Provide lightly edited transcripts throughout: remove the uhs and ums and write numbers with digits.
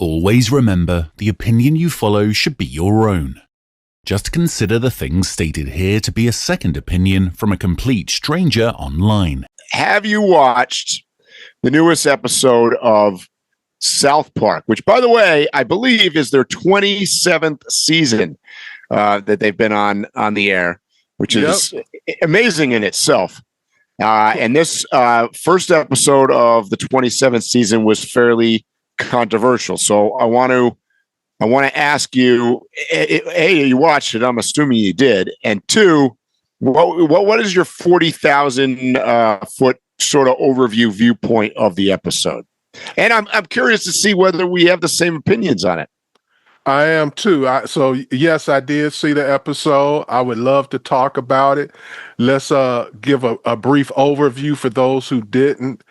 Always remember, the opinion you follow should be your own. Just consider the things stated here to be a second opinion from a complete stranger online. Have you watched the newest episode of South Park, which, by the way, I believe is their 27th season that they've been on the air, which is amazing in itself. And this first episode of the 27th season was fairly controversial. So I want to ask you, A, you watched it. I'm assuming you did. And two, what is your 40,000 foot sort of overview viewpoint of the episode? And I'm curious to see whether we have the same opinions on it. I am too. So yes, I did see the episode. I would love to talk about it. Let's give a brief overview for those who didn't.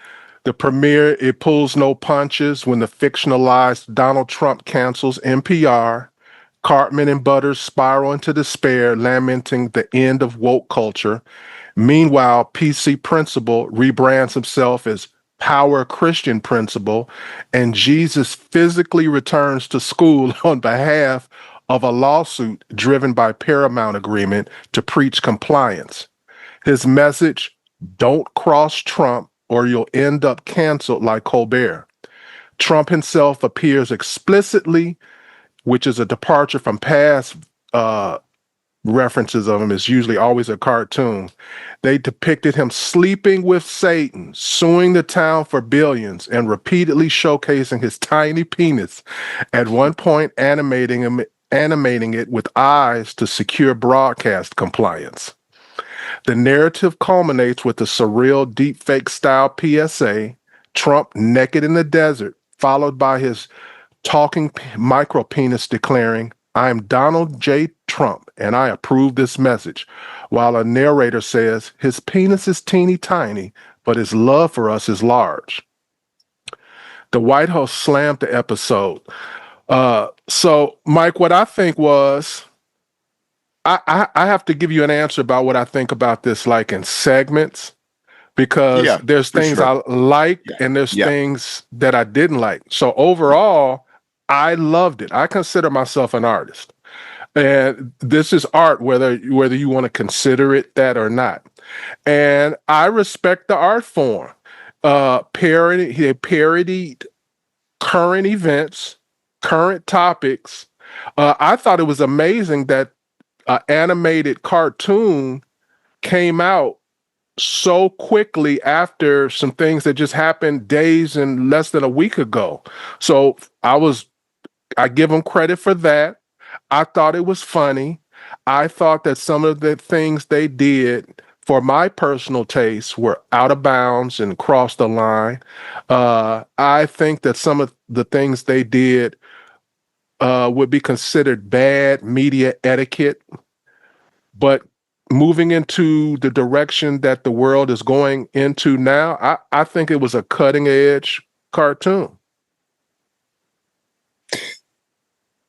The premiere, it pulls no punches when the fictionalized Donald Trump cancels NPR. Cartman and Butters spiral into despair, lamenting the end of woke culture. Meanwhile, PC Principal rebrands himself as Power Christian Principal, and Jesus physically returns to school on behalf of a lawsuit driven by Paramount Agreement to preach compliance. His message, don't cross Trump or you'll end up canceled like Colbert. Trump himself appears explicitly, which is a departure from past references of him. Is usually always a cartoon. They depicted him sleeping with Satan, suing the town for billions, and repeatedly showcasing his tiny penis, at one point animating it with eyes to secure broadcast compliance. The narrative culminates with the surreal deepfake style PSA, Trump naked in the desert, followed by his talking micropenis declaring, "I'm Donald J. Trump, and I approve this message," while a narrator says, "His penis is teeny tiny, but his love for us is large." The White House slammed the episode. So, Mike, what I think was, I have to give you an answer about what I think about this, like in segments, because there's things I like and there's things that I didn't like. So overall, I loved it. I consider myself an artist. And this is art, whether you want to consider it that or not. And I respect the art form. He parodied current events, current topics. I thought it was amazing that an animated cartoon came out so quickly after some things that just happened days and less than a week ago. So I give them credit for that. I thought it was funny. I thought that some of the things they did, for my personal taste, were out of bounds and crossed the line. I think that some of the things they did would be considered bad media etiquette. But moving into the direction that the world is going into now, I think it was a cutting edge cartoon.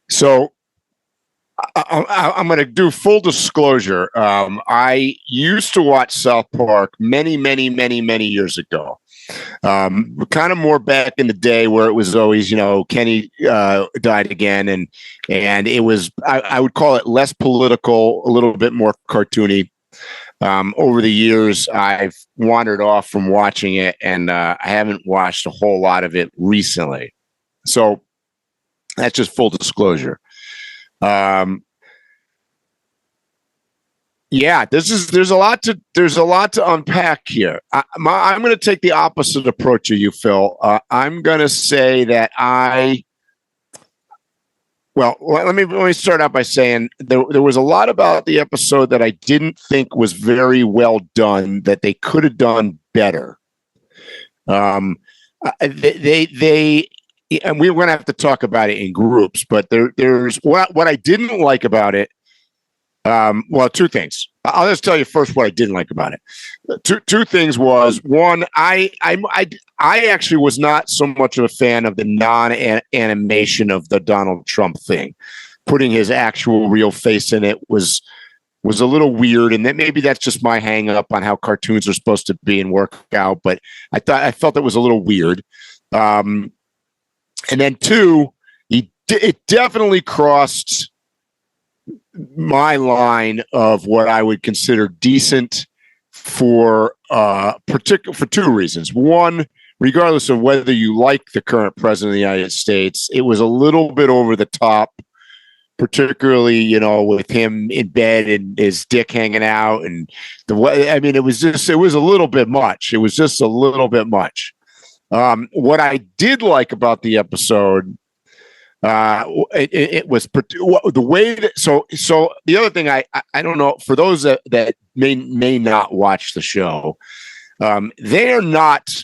So I'm going to do full disclosure. I used to watch South Park many years ago. Kind of more back in the day where it was always, Kenny died again, and it was I would call it less political, a little bit more cartoony. Over the years, I've wandered off from watching it, and I haven't watched a whole lot of it recently. So that's just full disclosure. There's a lot to unpack here. I'm going to take the opposite approach of you, Phil. I'm going to say that let me start out by saying there was a lot about the episode that I didn't think was very well done, that they could have done better. And we're going to have to talk about it in groups, but there's what I didn't like about it. Two things. I'll just tell you first what I didn't like about it. Two things was, one, I actually was not so much of a fan of the non-animation of the Donald Trump thing. Putting his actual real face in it was a little weird, and maybe that's just my hang up on how cartoons are supposed to be and work out, but I felt it was a little weird. And then two, it definitely crossed my line of what I would consider decent for two reasons. One, regardless of whether you like the current president of the United States, it was a little bit over the top, particularly, with him in bed and his dick hanging out. And it was a little bit much. It was just a little bit much. What I did like about the episode, it was the way that, so the other thing, I don't know, for those that may not watch the show, they are not,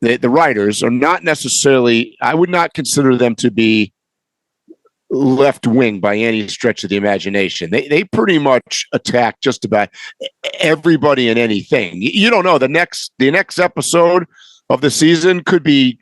the writers are not necessarily, I would not consider them to be left wing by any stretch of the imagination. They pretty much attack just about everybody and anything. You don't know, the next episode of the season could be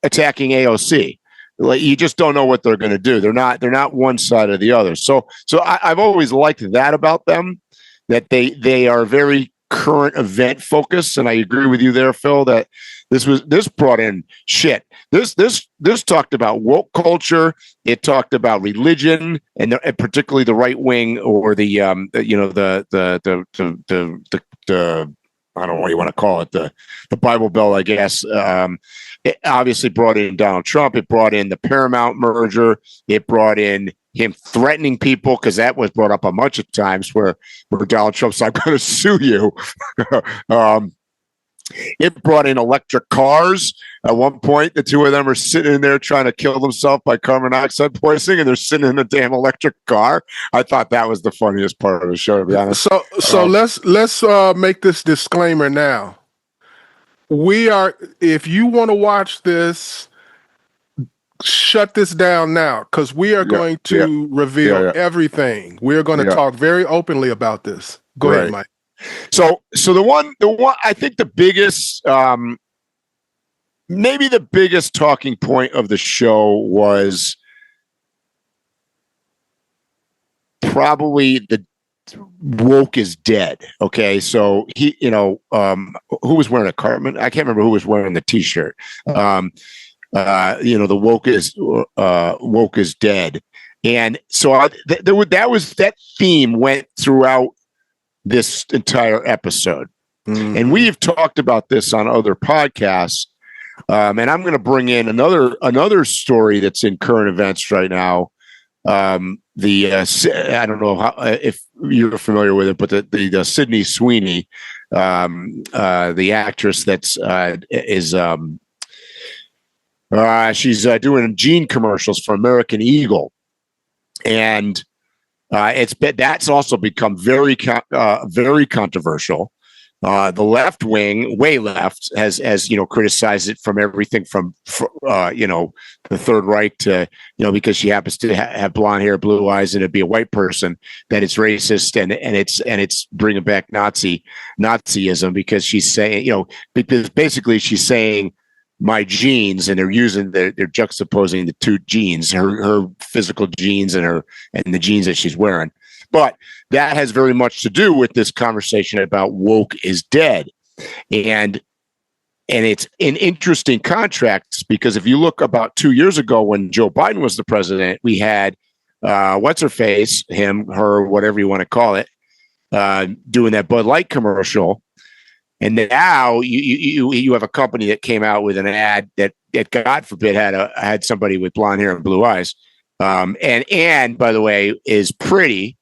attacking AOC. Like, you just don't know what they're going to do. They're not one side or the other. So I've always liked that about them, that they are very current event focused. And I agree with you there, Phil, that this brought in shit. This talked about woke culture. It talked about religion, and particularly the right wing, or the I don't know what you want to call it, the Bible Belt, I guess. It obviously brought in Donald Trump. It brought in the Paramount merger. It brought in him threatening people, because that was brought up a bunch of times where Donald Trump's like, I'm going to sue you. It brought in electric cars. At one point, the two of them are sitting in there trying to kill themselves by carbon dioxide poisoning, and they're sitting in a damn electric car. I thought that was the funniest part of the show, to be honest. So let's make this disclaimer now. If you want to watch this, shut this down now, because we are going to reveal everything. We're going to talk very openly about this. Go ahead, Mike. So the one I think the biggest, maybe the biggest talking point of the show was probably the woke is dead. Okay, so he, who was wearing a Cartman? I can't remember who was wearing the T-shirt. The woke is dead, and so that theme went throughout this entire episode. And we've talked about this on other podcasts, and I'm going to bring in another story that's in current events right now. I don't know if you're familiar with it, but the Sydney Sweeney, the actress she's doing jean commercials for American Eagle, and that's also become very controversial. The left wing, way left, has criticized it from everything from the Third Reich to because she happens to have blonde hair, blue eyes, and to be a white person, that it's racist and it's bringing back Nazism, because she's saying because basically she's saying my genes, and they're juxtaposing the two genes, her physical genes and the genes that she's wearing. But that has very much to do with this conversation about woke is dead. And it's an interesting contrast, because if you look about 2 years ago when Joe Biden was the president, we had what's her face, him, her, whatever you want to call it, doing that Bud Light commercial. And now you have a company that came out with an ad that God forbid had somebody with blonde hair and blue eyes, and by the way is pretty,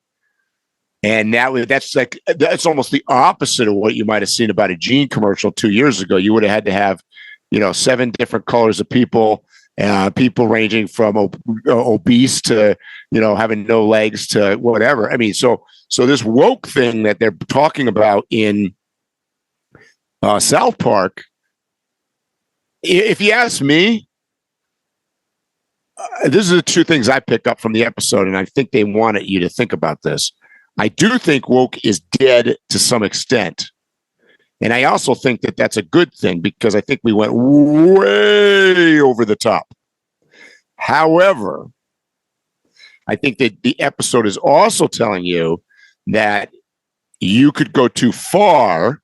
and that's almost the opposite of what you might have seen about a jean commercial 2 years ago. You would have had to have 7 different colors of people, people ranging from obese to having no legs to whatever. I mean, so this woke thing that they're talking about in South Park, if you ask me, this is the two things I picked up from the episode, and I think they wanted you to think about this. I do think woke is dead to some extent, and I also think that that's a good thing, because I think we went way over the top. However, I think that the episode is also telling you that you could go too far,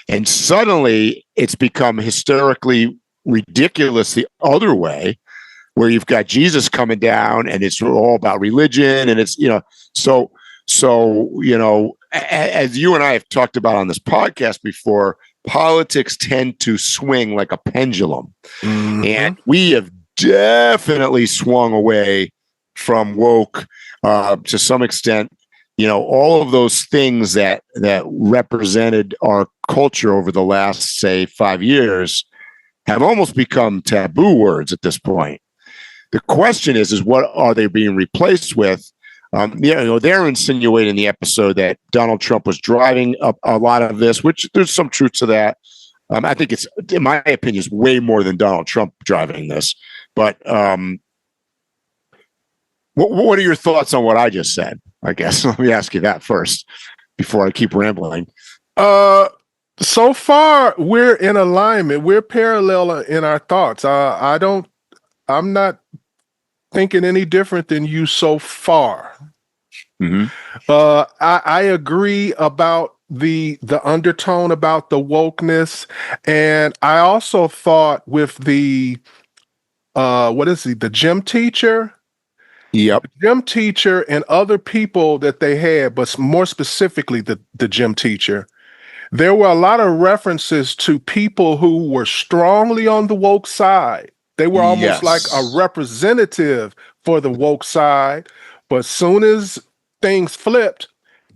and suddenly it's become hysterically ridiculous the other way, where you've got Jesus coming down and it's all about religion. And it's, so, as you and I have talked about on this podcast before, politics tend to swing like a pendulum. Mm-hmm. And we have definitely swung away from woke to some extent. All of those things that represented our culture over the last, say, 5 years have almost become taboo words at this point. The question is what are they being replaced with? They're insinuating in the episode that Donald Trump was driving a lot of this, which there's some truth to that. I think it's, in my opinion, is way more than Donald Trump driving this. But what are your thoughts on what I just said? I guess let me ask you that first before I keep rambling. So far, we're in alignment. We're parallel in our thoughts. I'm not thinking any different than you so far. Mm-hmm. I agree about the undertone about the wokeness, and I also thought with the the gym teacher. Yep. The gym teacher and other people that they had, but more specifically the gym teacher, there were a lot of references to people who were strongly on the woke side. They were almost like a representative for the woke side, but soon as things flipped,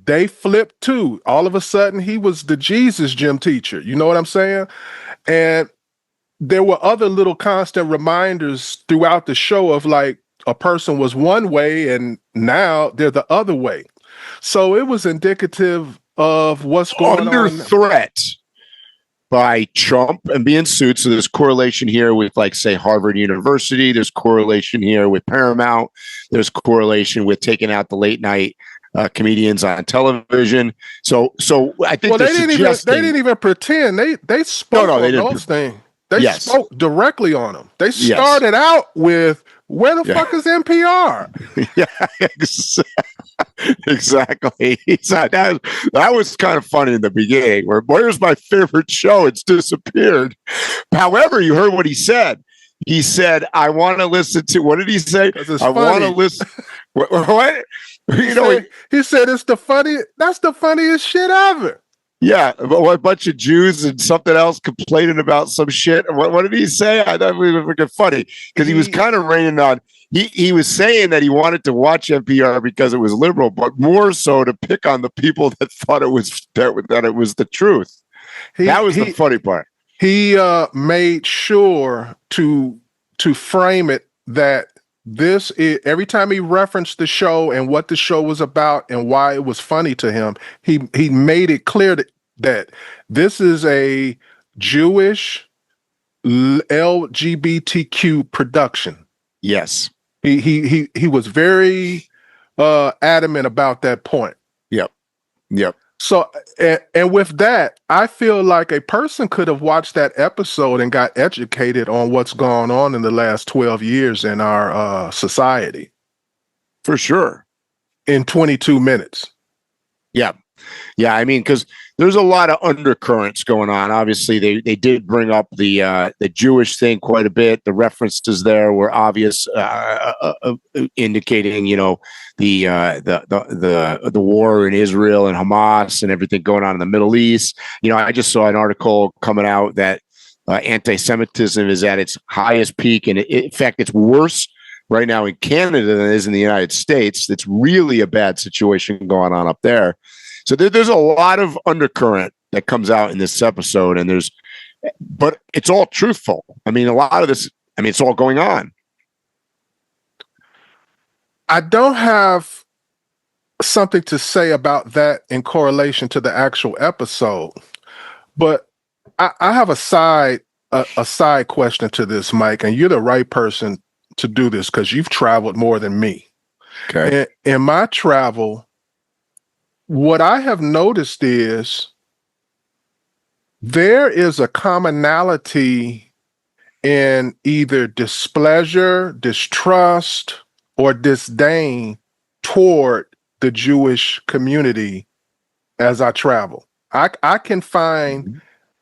they flipped too. All of a sudden, he was the Jesus gym teacher. You know what I'm saying? And there were other little constant reminders throughout the show of like a person was one way and now they're the other way. So it was indicative of what's going on. Under threat by Trump and being sued. So there's correlation here with, like, say, Harvard University. There's correlation here with Paramount. There's correlation with taking out the late night comedians on television. So I think they didn't even pretend. They spoke on those things. They spoke directly on them. They started out with, where the fuck is NPR? Exactly. That was kind of funny in the beginning, where's my favorite show? It's disappeared. However, you heard what he said. He said, I want to listen to, what did he say? I want to listen. What? He said it's that's the funniest shit ever. Yeah, a bunch of Jews and something else complaining about some shit. What did he say? I thought it was freaking funny because he was kind of raining on. He was saying that he wanted to watch NPR because it was liberal, but more so to pick on the people that thought it was that it was the truth. That was the funny part. He made sure to frame it that this is, every time he referenced the show and what the show was about and why it was funny to him, he made it clear that this is a Jewish LGBTQ production. Yes. He was very adamant about that point. Yep. So, and with that, I feel like a person could have watched that episode and got educated on what's gone on in the last 12 years in our society. For sure. In 22 minutes. Yeah. I mean, because there's a lot of undercurrents going on. Obviously, they did bring up the Jewish thing quite a bit. The references there were obvious, indicating, the war in Israel and Hamas and everything going on in the Middle East. I just saw an article coming out that anti-Semitism is at its highest peak, and in fact, it's worse right now in Canada than it is in the United States. It's really a bad situation going on up there. So there's a lot of undercurrent that comes out in this episode, but it's all truthful. I mean, a lot of this, it's all going on. I don't have something to say about that in correlation to the actual episode, but I have a side question to this, Mike, and you're the right person to do this because you've traveled more than me. Okay. In my travel, what I have noticed is there is a commonality in either displeasure, distrust, or disdain toward the Jewish community as I travel. I can find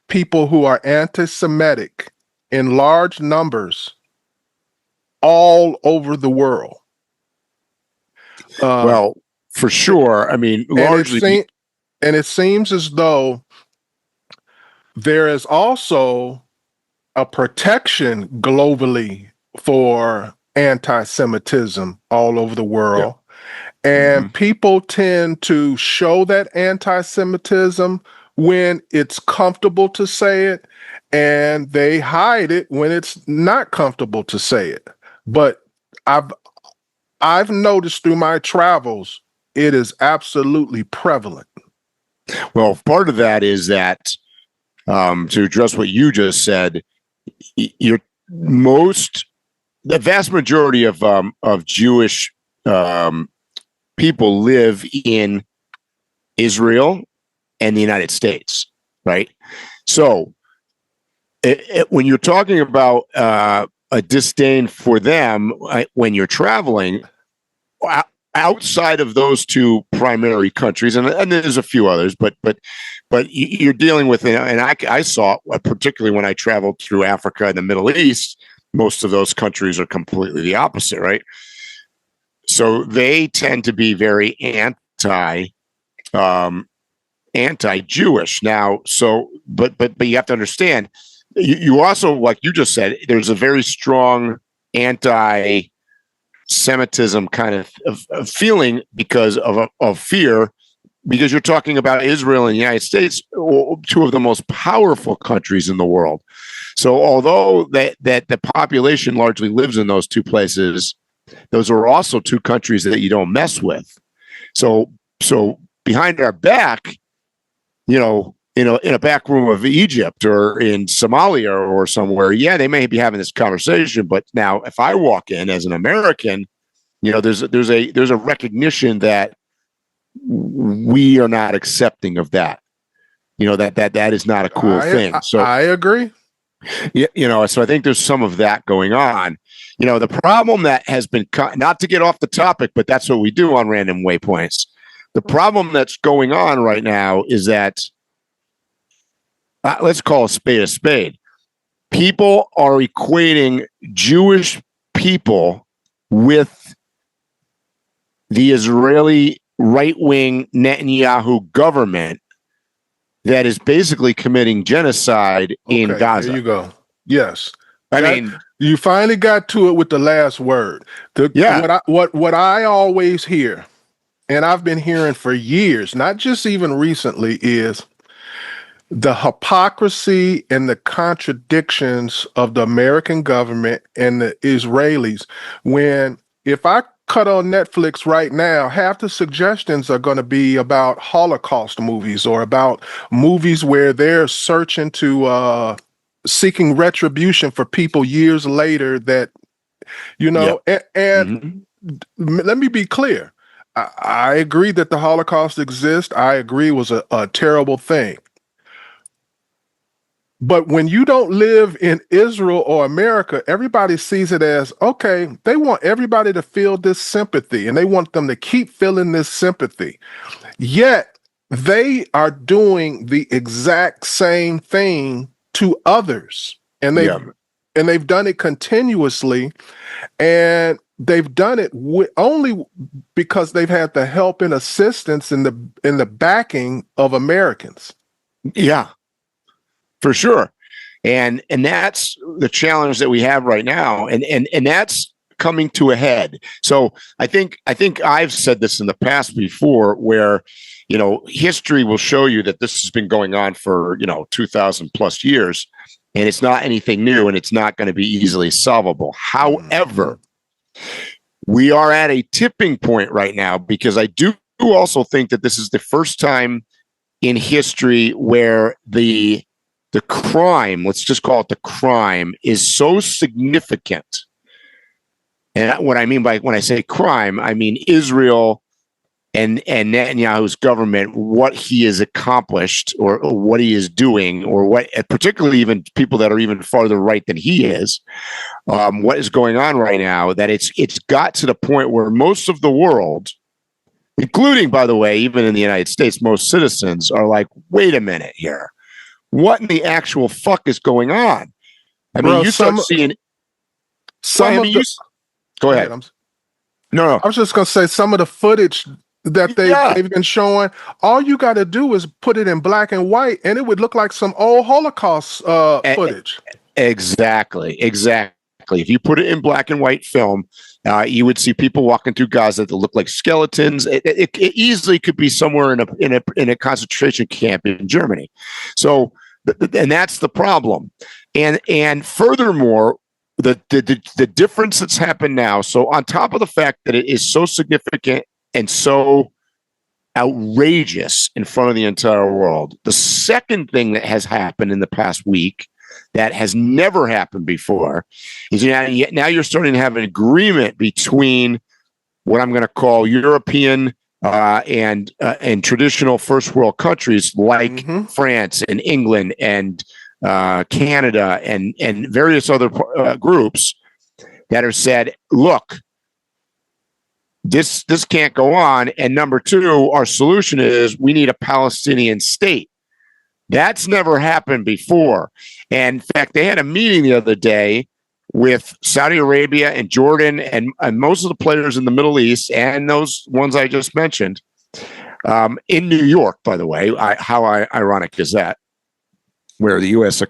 people who are anti-Semitic in large numbers all all over the world. Well, for sure. I mean, largely. And it seems as though there is also a protection globally for anti-Semitism all over the world. Yeah. And people tend to show that anti-Semitism when it's comfortable to say it, and they hide it when it's not comfortable to say it. But I've noticed through my travels, it is absolutely prevalent. Well, part of that is that, to address what you just said, the vast majority of Jewish people live in Israel and the United States, right? So when you're talking about a disdain for them when you're traveling outside of those two primary countries, and there's a few others, but you're dealing with, and I saw, particularly when I traveled through Africa and the Middle East, most of those countries are completely the opposite, right? So they tend to be very anti-Jewish now. So, but you have to understand, you also, like you just said, there's a very strong anti-Semitism kind of feeling because of fear, because you're talking about Israel and the United States, two of the most powerful countries in the world. So although that the population largely lives in those two places, those are also two countries that you don't mess with. So behind our back, in a back room of Egypt or in Somalia or somewhere, yeah, they may be having this conversation. But now, if I walk in as an American, there's a recognition that we are not accepting of that. That is not a cool thing. So I agree. Yeah, so I think there's some of that going on. The problem that has been not to get off the topic, but that's what we do on Random Waypoints. The problem that's going on right now is that let's call a spade a spade. People are equating Jewish people with the Israeli right-wing Netanyahu government that is basically committing genocide in Gaza. There you go. Yes. I mean, you finally got to it with the last word. What I always hear, and I've been hearing for years, not just even recently, is the hypocrisy and the contradictions of the American government and the Israelis. If I cut on Netflix right now, half the suggestions are going to be about Holocaust movies or about movies where they're searching to seeking retribution for people years later that, and let me be clear. I agree that the Holocaust exists. I agree it was a terrible thing. But when you don't live in Israel or America, everybody sees it as, okay, they want everybody to feel this sympathy and they want them to keep feeling this sympathy. Yet they are doing the exact same thing to others. And they've done it continuously, and they've done it only because they've had the help and assistance in the backing of Americans. Yeah. For sure. And that's the challenge that we have right now. And that's coming to a head. So I think I've said this in the past before, where, history will show you that this has been going on for, 2,000 plus years, and it's not anything new, and it's not going to be easily solvable. However, we are at a tipping point right now, because I do also think that this is the first time in history where the crime, let's just call it the crime, is so significant. And what I mean by when I say crime, I mean Israel and Netanyahu's government, what he has accomplished or what he is doing, or what, particularly even people that are even farther right than he is, what is going on right now, that it's got to the point where most of the world, including, by the way, even in the United States, most citizens are like, wait a minute here. What in the actual fuck is going on? I mean, you start seeing Go ahead. No. I was just going to say some of the footage that they've been showing, all you got to do is put it in black and white, and it would look like some old Holocaust footage. Exactly. If you put it in black and white film, you would see people walking through Gaza that look like skeletons. It easily could be somewhere in a concentration camp in Germany. So, and that's the problem. And furthermore, the difference that's happened now. So, on top of the fact that it is so significant and so outrageous in front of the entire world, the second thing that has happened in the past week that has never happened before is now you're starting to have an agreement between what I'm going to call European and traditional first world countries like France and England and Canada and various other groups that have said, look, this can't go on. And number two, our solution is we need a Palestinian state. That's never happened before. And in fact, they had a meeting the other day with Saudi Arabia and Jordan and most of the players in the Middle East and those ones I just mentioned in New York, by the way. How ironic is that? Where the U.S. of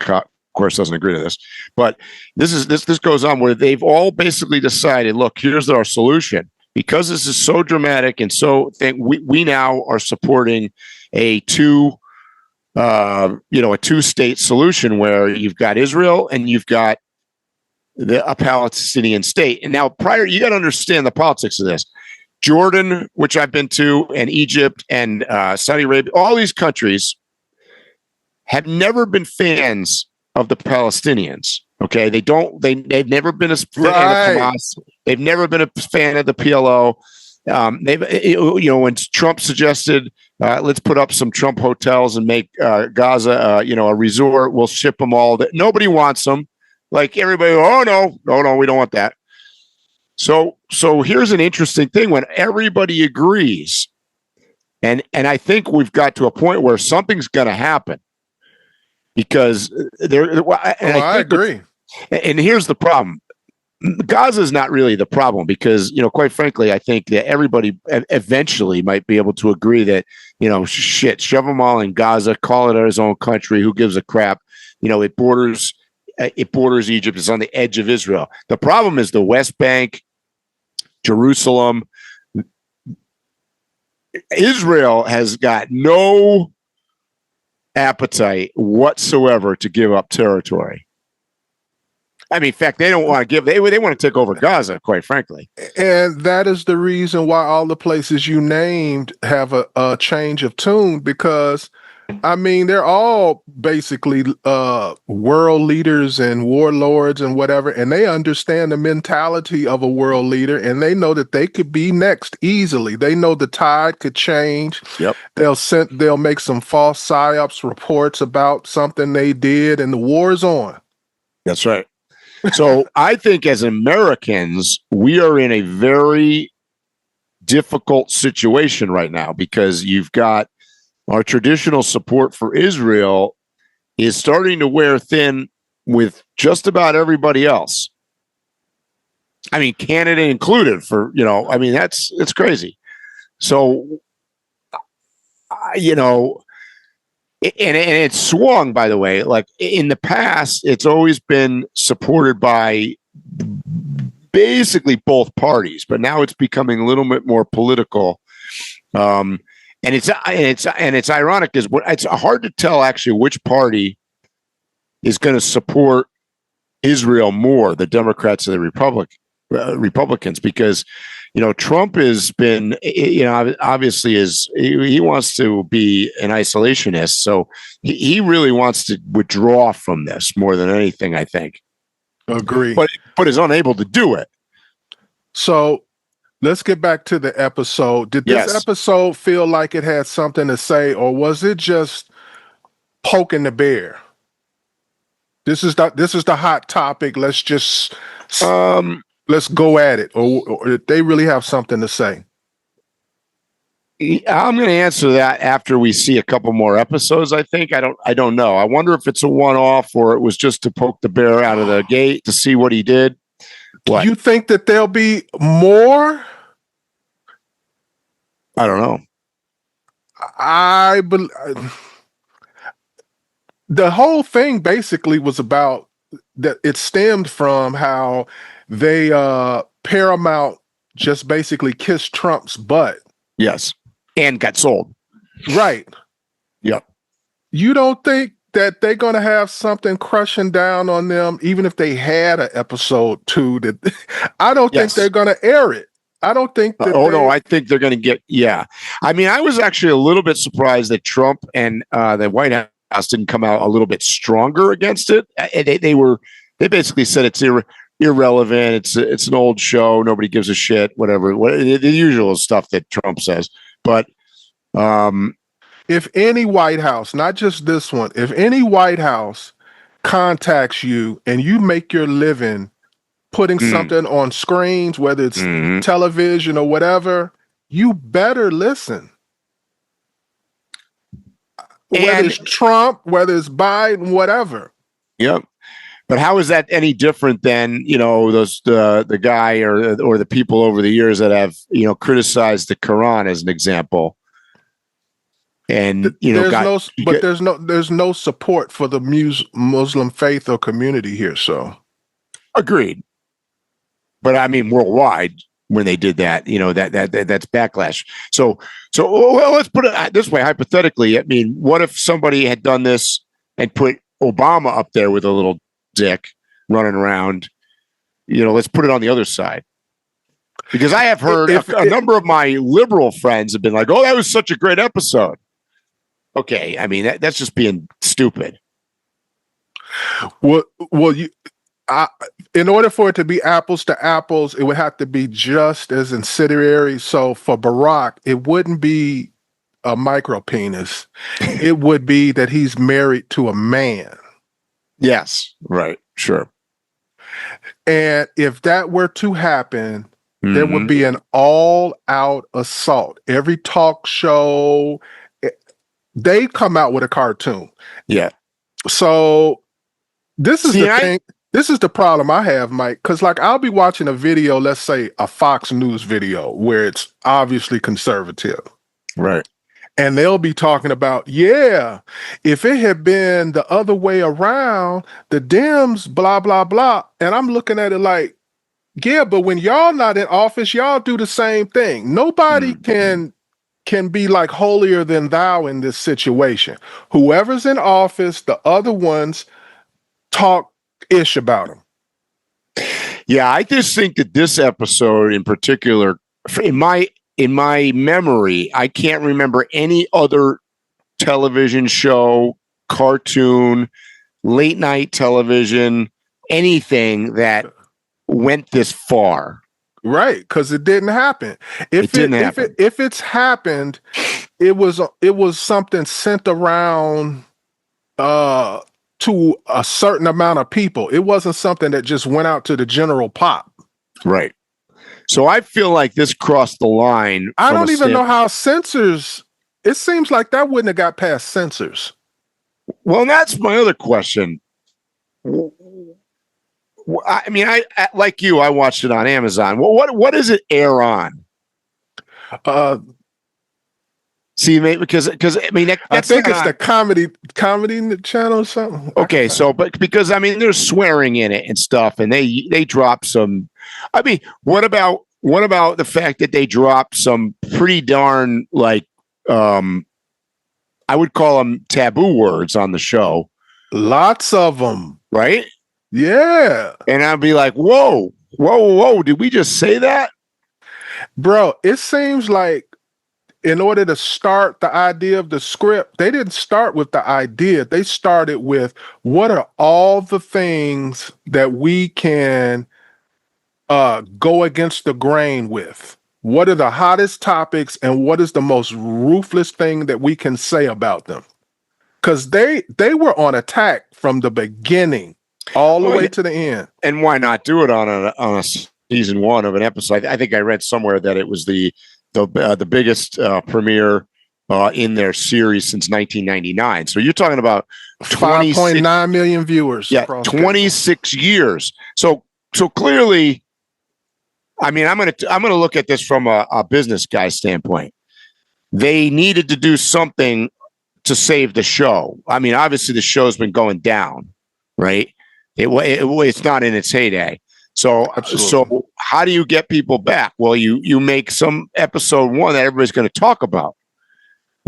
course doesn't agree to this, but this goes on where they've all basically decided, look, here's our solution. Because this is so dramatic and so we now are supporting a two-state solution where you've got Israel and you've got a Palestinian state. And now you got to understand the politics of this. Jordan, which I've been to, and Egypt and Saudi Arabia, all these countries have never been fans of the Palestinians. Okay, they've never been a fan of Hamas. They've never been a fan of the PLO. When Trump suggested, let's put up some Trump hotels and make Gaza, a resort, we'll ship them all. That nobody wants them. Like everybody, oh no, we don't want that. So here's an interesting thing when everybody agrees, and I think we've got to a point where something's going to happen because I agree. And here's the problem. Gaza is not really the problem because, quite frankly, I think that everybody eventually might be able to agree that, shove them all in Gaza, call it his own country. Who gives a crap? It borders Egypt. It's on the edge of Israel. The problem is the West Bank, Jerusalem. Israel has got no appetite whatsoever to give up territory. I mean, in fact, they don't want to give. They want to take over Gaza, quite frankly. And that is the reason why all the places you named have a change of tune because, I mean, they're all basically world leaders and warlords and whatever, and they understand the mentality of a world leader, and they know that they could be next easily. They know the tide could change. Yep. They'll make some false psyops reports about something they did, and the war's on. That's right. So I think as Americans, we are in a very difficult situation right now because you've got our traditional support for Israel is starting to wear thin with just about everybody else. I mean, Canada included it's crazy. So, and it's swung, by the way, like in the past, it's always been supported by basically both parties, but now it's becoming a little bit more political. And it's ironic because it's hard to tell actually which party is going to support Israel more, the Democrats or the Republicans, because Trump has been, obviously he wants to be an isolationist. So he really wants to withdraw from this more than anything, I think. Agree. But is unable to do it. So let's get back to the episode. Did this episode feel like it had something to say, or was it just poking the bear? This is the hot topic. Let's just let's go at it, or did they really have something to say? I'm going to answer that after we see a couple more episodes. I think I don't know. I wonder if it's a one-off or it was just to poke the bear out of the gate to see what he did. What? You think that there'll be more? I don't know. The whole thing basically was about that. It stemmed from how they Paramount just basically kissed Trump's butt. Yes, and got sold. Right. Yep. You don't think that they're going to have something crushing down on them, even if they had an episode 2? That I don't think they're going to air it. I don't think that. No, I think they're going to get. Yeah, I mean, I was actually a little bit surprised that Trump and the White House didn't come out a little bit stronger against it. They basically said it's irrelevant. It's an old show. Nobody gives a shit. Whatever. The usual stuff that Trump says. But if any White House, not just this one, if any White House contacts you and you make your living putting something on screens, whether it's television or whatever, you better listen. Whether it's Trump, whether it's Biden, whatever. Yep. But how is that any different than, those the guy or the people over the years that have, criticized the Quran as an example? And there's no support for the Muslim faith or community here. So agreed. But I mean, worldwide, when they did that, that's backlash. So well, let's put it this way. Hypothetically, I mean, what if somebody had done this and put Obama up there with a little dick running around? Let's put it on the other side. Because I have heard a number of my liberal friends have been like, "Oh, that was such a great episode." Okay, I mean that's just being stupid. Well, in order for it to be apples to apples, it would have to be just as incendiary. So for Barack, it wouldn't be a micropenis. It would be that he's married to a man. Yes, right, sure. And if that were to happen, there would be an all-out assault. Every talk show, they come out with a cartoon. Yeah. So this is the thing. This is the problem I have, Mike, because I'll be watching a video, let's say a Fox News video, where it's obviously conservative. Right. And they'll be talking about, if it had been the other way around, the Dems, blah, blah, blah. And I'm looking at it like, but when y'all not in office, y'all do the same thing. Nobody can be like holier than thou in this situation. Whoever's in office, the other ones talk ish about them. Yeah, I just think that this episode in particular, in my memory, I can't remember any other television show, cartoon, late night television, anything that went this far. Right, because it didn't happen. If it's happened, it was something sent around to a certain amount of people. It wasn't something that just went out to the general pop. Right. So I feel like this crossed the line. I don't even know how censors. It seems like that wouldn't have got past censors. Well, that's my other question. I mean, I like you. I watched it on Amazon. Well, what does it air on? See, mate, because I mean, I think it's the comedy channel or something. Okay, so but because I mean, there's swearing in it and stuff, and they drop some. I mean, what about the fact that they drop some pretty darn I would call them taboo words on the show. Lots of them, right? Yeah, and I'd be like, whoa, did we just say that, bro? It seems like, in order to start the idea of the script, they didn't start with the idea. They started with, what are all the things that we can go against the grain with? What are the hottest topics and what is the most ruthless thing that we can say about them? Because they were on attack from the beginning all the way to the end. And why not do it on a season 1 of an episode? I think I read somewhere that it was the biggest premiere in their series since 1999. So you're talking about 5.9 million viewers. Yeah, 26 years. So clearly, I mean, I'm gonna look at this from a business guy standpoint. They needed to do something to save the show. I mean, obviously the show's been going down, right? It's not in its heyday. So how do you get people back? Well, you make some episode one that everybody's going to talk about.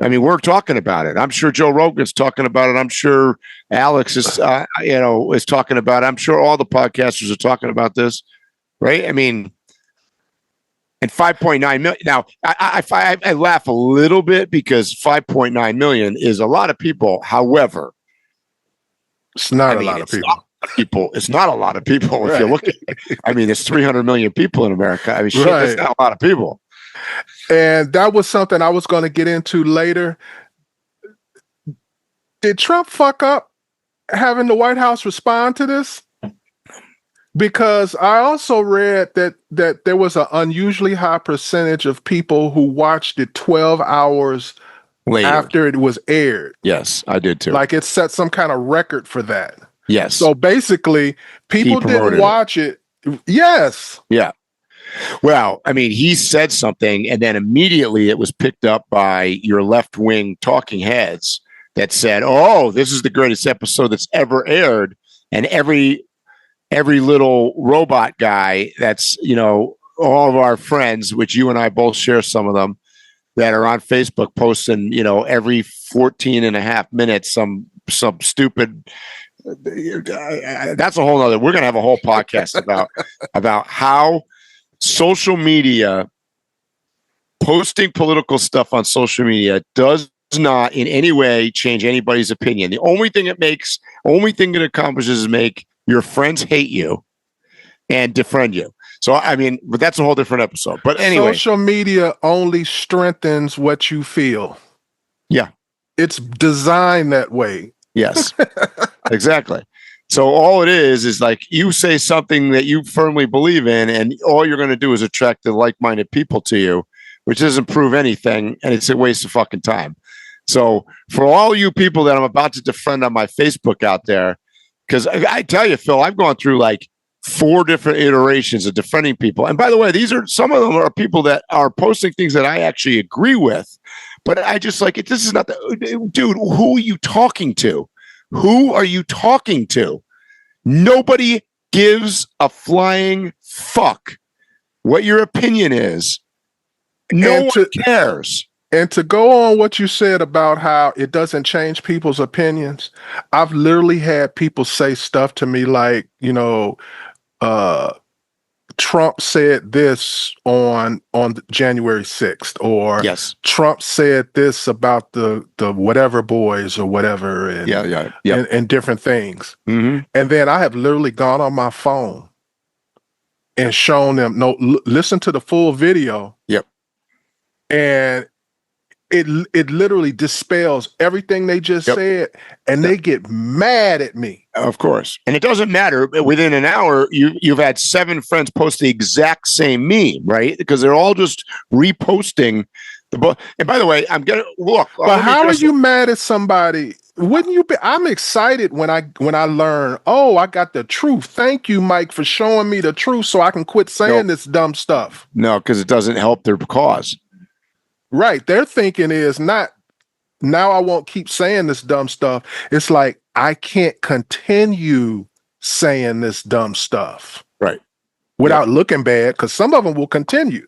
I mean, we're talking about it. I'm sure Joe Rogan's talking about it. I'm sure Alex is, is talking about it. I'm sure all the podcasters are talking about this, right? I mean, and 5.9 million. Now, I laugh a little bit because 5.9 million is a lot of people. However, it's not a lot of people. It's not a lot of people. Right. If you look at it, I mean, there's 300 million people in America. I mean, shit, that's not a lot of people. And that was something I was going to get into later. Did Trump fuck up having the White House respond to this? Because I also read that there was an unusually high percentage of people who watched it 12 hours later after it was aired. Yes, I did too. Like it set some kind of record for that. Yes. So basically, people didn't watch it. Yes. Yeah. Well, I mean, he said something, and then immediately it was picked up by your left-wing talking heads that said, "Oh, this is the greatest episode that's ever aired," and every little robot guy that's, all of our friends, which you and I both share some of them, that are on Facebook posting, every 14 and a half minutes, some stupid, that's a whole nother, we're going to have a whole podcast about how social media, posting political stuff on social media does not in any way change anybody's opinion. The only thing it accomplishes is make your friends hate you and defriend you. So, I mean, but that's a whole different episode. But anyway. Social media only strengthens what you feel. Yeah. It's designed that way. Yes, exactly. So all it is like you say something that you firmly believe in, and all you're going to do is attract the like-minded people to you, which doesn't prove anything, and it's a waste of fucking time. So for all you people that I'm about to defriend on my Facebook out there, because I tell you, Phil, I've gone through like 4 different iterations of defriending people. And by the way, some of them are people that are posting things that I actually agree with. But I just like it. This is not dude. Who are you talking to? Who are you talking to? Nobody gives a flying fuck what your opinion is. No one cares. And to go on what you said about how it doesn't change people's opinions, I've literally had people say stuff to me like, Trump said this on January 6th, or yes, Trump said this about the whatever boys or whatever, and and different things. Mm-hmm. And then I have literally gone on my phone and shown them, listen to the full video. Yep. And it literally dispels everything they just said, and they get mad at me. Of course. And it doesn't matter. Within an hour, you've had 7 friends post the exact same meme, right? Because they're all just reposting the book. And by the way, I'm gonna look. But how are you mad at somebody? Wouldn't you be? I'm excited when I learn, oh, I got the truth. Thank you, Mike, for showing me the truth so I can quit saying this dumb stuff. No, because it doesn't help their cause. Right. Their thinking is not, now I won't keep saying this dumb stuff. It's like, I can't continue saying this dumb stuff. Right. Without looking bad, because some of them will continue.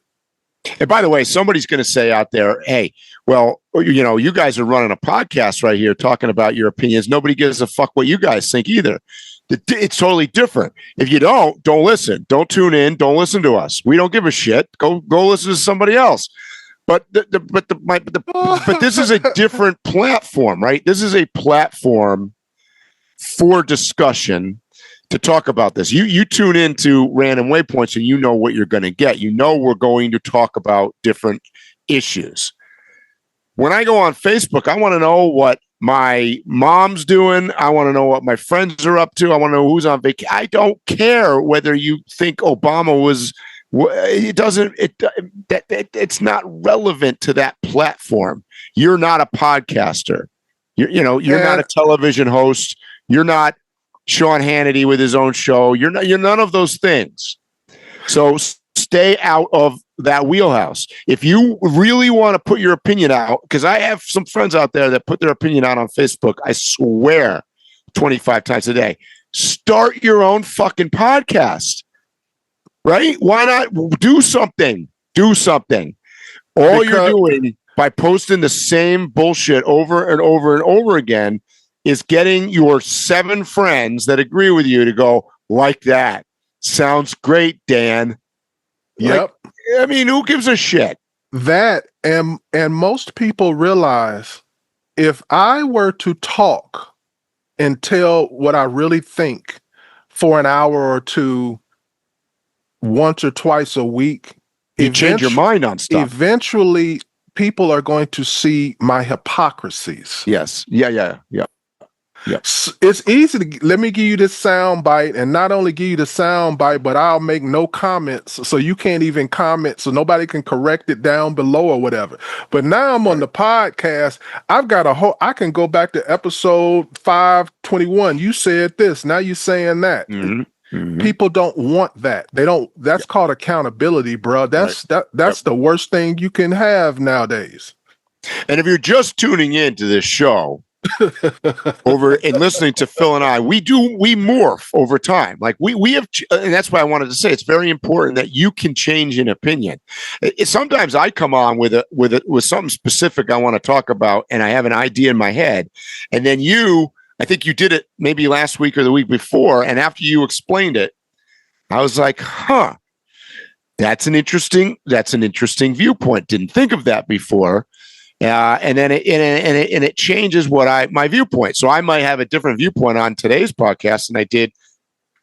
And by the way, somebody's going to say out there, hey, well, you guys are running a podcast right here talking about your opinions. Nobody gives a fuck what you guys think either. It's totally different. If you don't listen. Don't tune in. Don't listen to us. We don't give a shit. Go listen to somebody else. But this is a different platform, right? This is a platform for discussion to talk about this. You tune into Random Waypoints and you know what you're going to get. You know we're going to talk about different issues. When I go on Facebook, I want to know what my mom's doing. I want to know what my friends are up to. I want to know who's on vacation. I don't care whether you think Obama was. It's not relevant to that platform. You're not a podcaster. You're not a television host. You're not Sean Hannity with his own show. You're none of those things. So stay out of that wheelhouse. If you really want to put your opinion out, because I have some friends out there that put their opinion out on Facebook, I swear 25 times a day, start your own fucking podcast, right? Why not do something? Do something. All you're doing by posting the same bullshit over and over and over again is getting your 7 friends that agree with you to go, like that. Sounds great, Dan. Yep. Like, I mean, who gives a shit? That and most people realize if I were to talk and tell what I really think for an hour or two, once or twice a week, you change your mind on stuff. Eventually, people are going to see my hypocrisies. Yes. Yeah. It's easy to let me give you this sound bite, and not only give you the sound bite, but I'll make no comments, so you can't even comment, so nobody can correct it down below or whatever. But now I'm on the podcast. I've got I can go back to episode 521. You said this. Now you're saying that. Mm-hmm. Mm-hmm. People don't want that. They don't. That's called accountability, bro. That's the worst thing you can have nowadays. And if you're just tuning in to this show, over and listening to Phil and I, we morph over time. Like we have, and that's why I wanted to say it's very important that you can change an opinion. Sometimes I come on with something specific I want to talk about, and I have an idea in my head, and then I think you did it maybe last week or the week before, and after you explained it, I was like, huh, that's an interesting viewpoint. Didn't think of that before. And then it changes my viewpoint. So I might have a different viewpoint on today's podcast than I did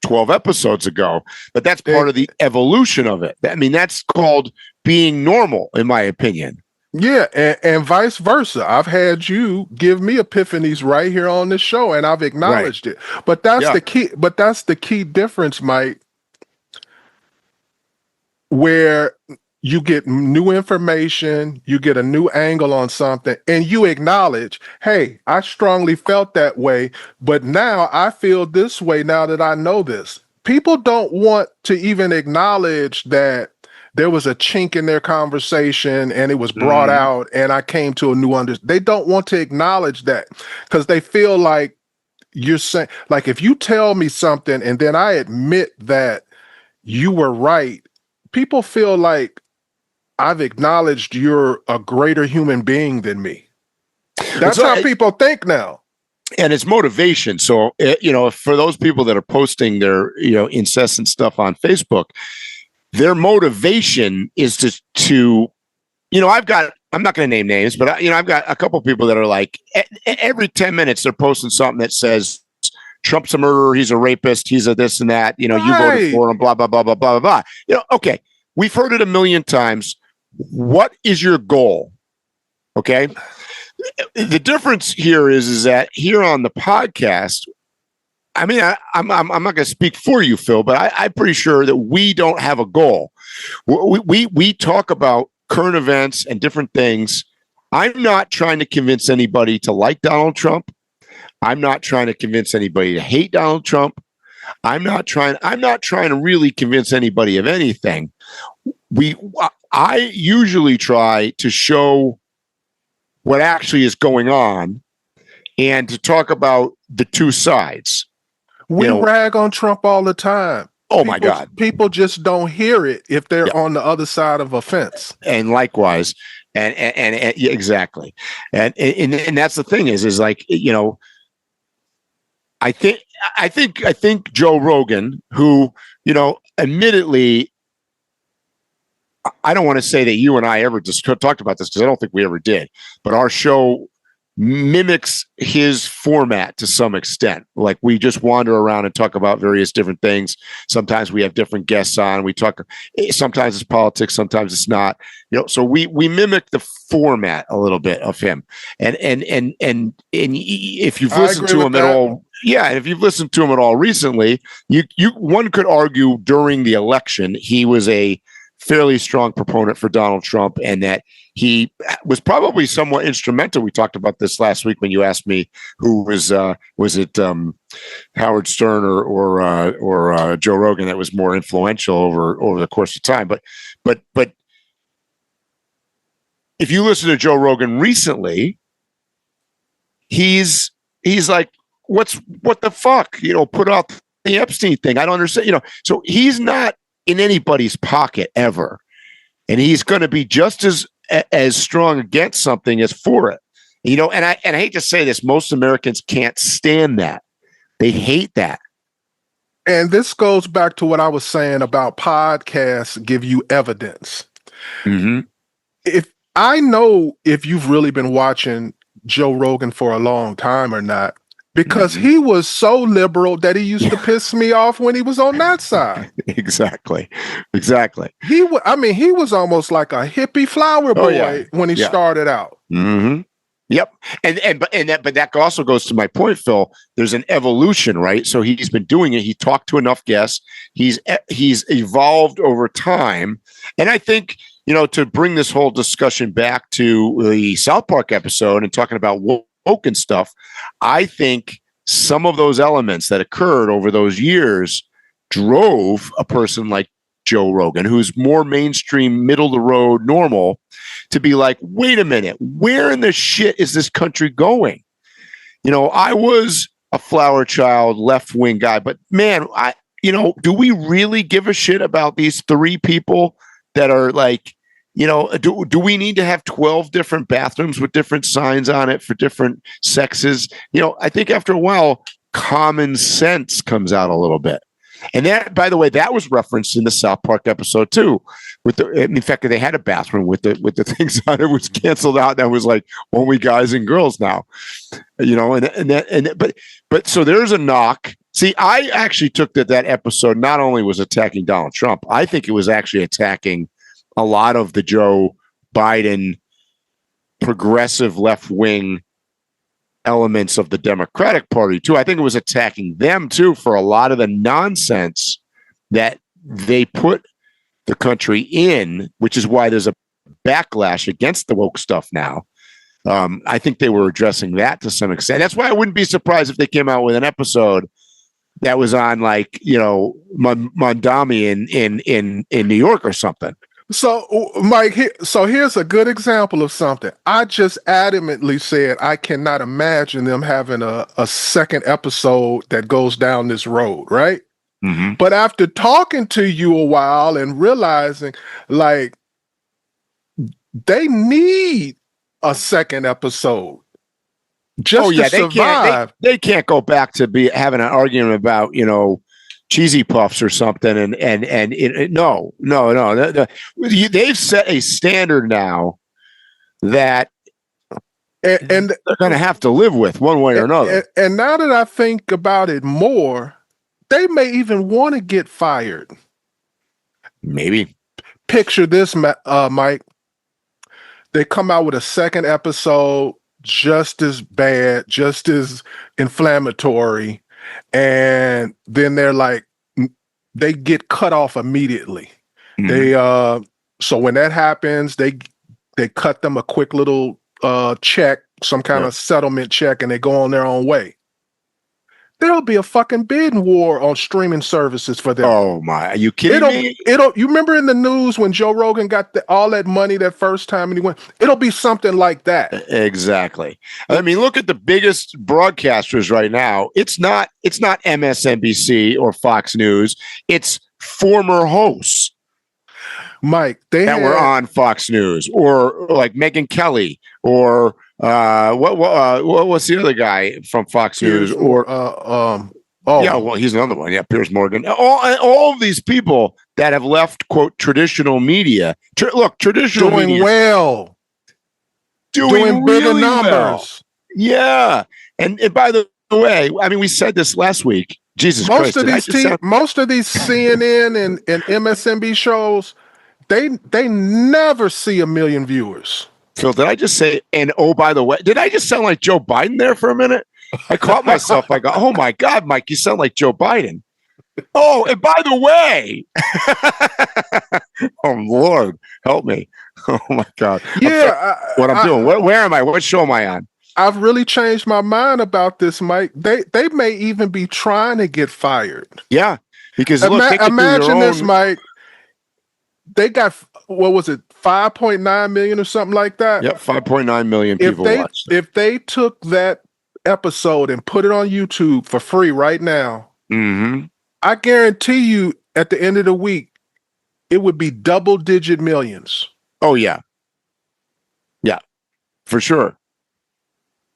12 episodes ago, but that's part of the evolution of it. I mean, that's called being normal, in my opinion. Yeah, and vice versa. I've had you give me epiphanies right here on this show, and I've acknowledged it. But that's the key. But that's the key difference, Mike, where you get new information, you get a new angle on something, and you acknowledge, hey, I strongly felt that way, but now I feel this way now that I know this. People don't want to even acknowledge that there was a chink in their conversation and it was brought out and I came to a new understanding. They don't want to acknowledge that because they feel like you're saying, like, if you tell me something and then I admit that you were right, people feel like I've acknowledged you're a greater human being than me. That's how people think now. And it's motivation. So, for those people that are posting their, incessant stuff on Facebook, their motivation is to I'm not going to name names, but I've got a couple people that are like, every 10 minutes they're posting something that says Trump's a murderer, he's a rapist, he's a this and that, you voted for him, blah, blah, blah, blah, blah, blah. Okay, we've heard it a million times. What is your goal? Okay. The difference here is that here on the podcast, I mean, I'm not going to speak for you, Phil, but I'm pretty sure that we don't have a goal. We talk about current events and different things. I'm not trying to convince anybody to like Donald Trump. I'm not trying to convince anybody to hate Donald Trump. I'm not trying to really convince anybody of anything. I usually try to show what actually is going on and to talk about the two sides. We rag on Trump all the time. Oh, my God. People just don't hear it if they're on the other side of a fence. And likewise. And exactly. And that's the thing is like, I think Joe Rogan, who, admittedly, I don't want to say that you and I ever just talked about this because I don't think we ever did, but our show mimics his format to some extent. Like we just wander around and talk about various different things. Sometimes we have different guests on. We talk, sometimes it's politics, sometimes it's not, so we mimic the format a little bit of him. And if you've listened to him at all, and if you've listened to him at all recently, one could argue during the election, he was a fairly strong proponent for Donald Trump, and that he was probably somewhat instrumental. We talked about this last week when you asked me who was it Howard Stern or Joe Rogan that was more influential over the course of time. But if you listen to Joe Rogan recently, he's like, what the fuck? Put out the Epstein thing. I don't understand. So he's not in anybody's pocket ever, and he's going to be just as strong against something as for it. And I hate to say this, most Americans can't stand that. They hate that. And this goes back to what I was saying about podcasts give you evidence. Mm-hmm. If you've really been watching Joe Rogan for a long time or not, because he was so liberal that he used to piss me off when he was on that side. Exactly. He was almost like a hippie flower boy when he started out. Mm-hmm. Yep. But that also goes to my point, Phil. There's an evolution, right? So he's been doing it. He talked to enough guests. He's evolved over time. And I think, to bring this whole discussion back to the South Park episode and talking about woke and stuff, I think some of those elements that occurred over those years drove a person like Joe Rogan, who's more mainstream, middle of the road, normal, to be like, wait a minute, where in the shit is this country going? I was a flower child, left-wing guy, but man, do we really give a shit about these three people that are like, do we need to have 12 different bathrooms with different signs on it for different sexes? I think after a while, common sense comes out a little bit. And that, by the way, that was referenced in the South Park episode too. In fact, they had a bathroom with the things on it was canceled out. That was like only guys and girls now, but so there's a knock. See, I actually took that episode not only was attacking Donald Trump, I think it was actually attacking a lot of the Joe Biden progressive left-wing elements of the Democratic Party too. I think it was attacking them too for a lot of the nonsense that they put the country in, which is why there's a backlash against the woke stuff now. I think they were addressing that to some extent. That's why I wouldn't be surprised if they came out with an episode that was on like, Mondami in New York or something. So, Mike, here's a good example of something. I just adamantly said I cannot imagine them having a second episode that goes down this road, right? Mm-hmm. But after talking to you a while and realizing, like, they need a second episode just to survive. They can't go back to having an argument about, cheesy puffs or something, and no. They've set a standard now that and they're going to have to live with one way or another. And now that I think about it more, they may even want to get fired. Maybe. Picture this, Mike. They come out with a second episode, just as bad, just as inflammatory. And then they're like, they get cut off immediately. Mm-hmm. So when that happens, they cut them a quick little check, some kind of settlement check, and they go on their own way. There'll be a fucking bidding war on streaming services for them. Oh my, are you kidding me? You remember in the news when Joe Rogan got all that money that first time and he went, it'll be something like that. Exactly. I mean, look at the biggest broadcasters right now. It's not MSNBC or Fox News. It's former hosts. Mike, were on Fox News, or like Megyn Kelly, or what's the other guy from Fox News? Or he's another one. Yeah, Piers Morgan. All of these people that have left, quote, traditional media. Traditional doing media well, doing bigger really numbers. Well. Yeah, and by the way, I mean, we said this last week. Jesus Christ! Most of these CNN and MSNBC shows, they never see 1 million viewers. Phil, did I just say, and oh, by the way, did I just sound like Joe Biden there for a minute? I caught myself. I go, oh my God, Mike, you sound like Joe Biden. Oh, and by the way, oh Lord, help me! Oh my God, what I'm doing? Where am I? What show am I on? I've really changed my mind about this, Mike. They may even be trying to get fired. Yeah, because look, they could imagine do their this, own... Mike. They got, what was it, 5.9 million or something like that? Yep, 5.9 million people watched it. If they took that episode and put it on YouTube for free right now, I guarantee you at the end of the week, it would be double-digit millions. Oh, yeah. Yeah, for sure.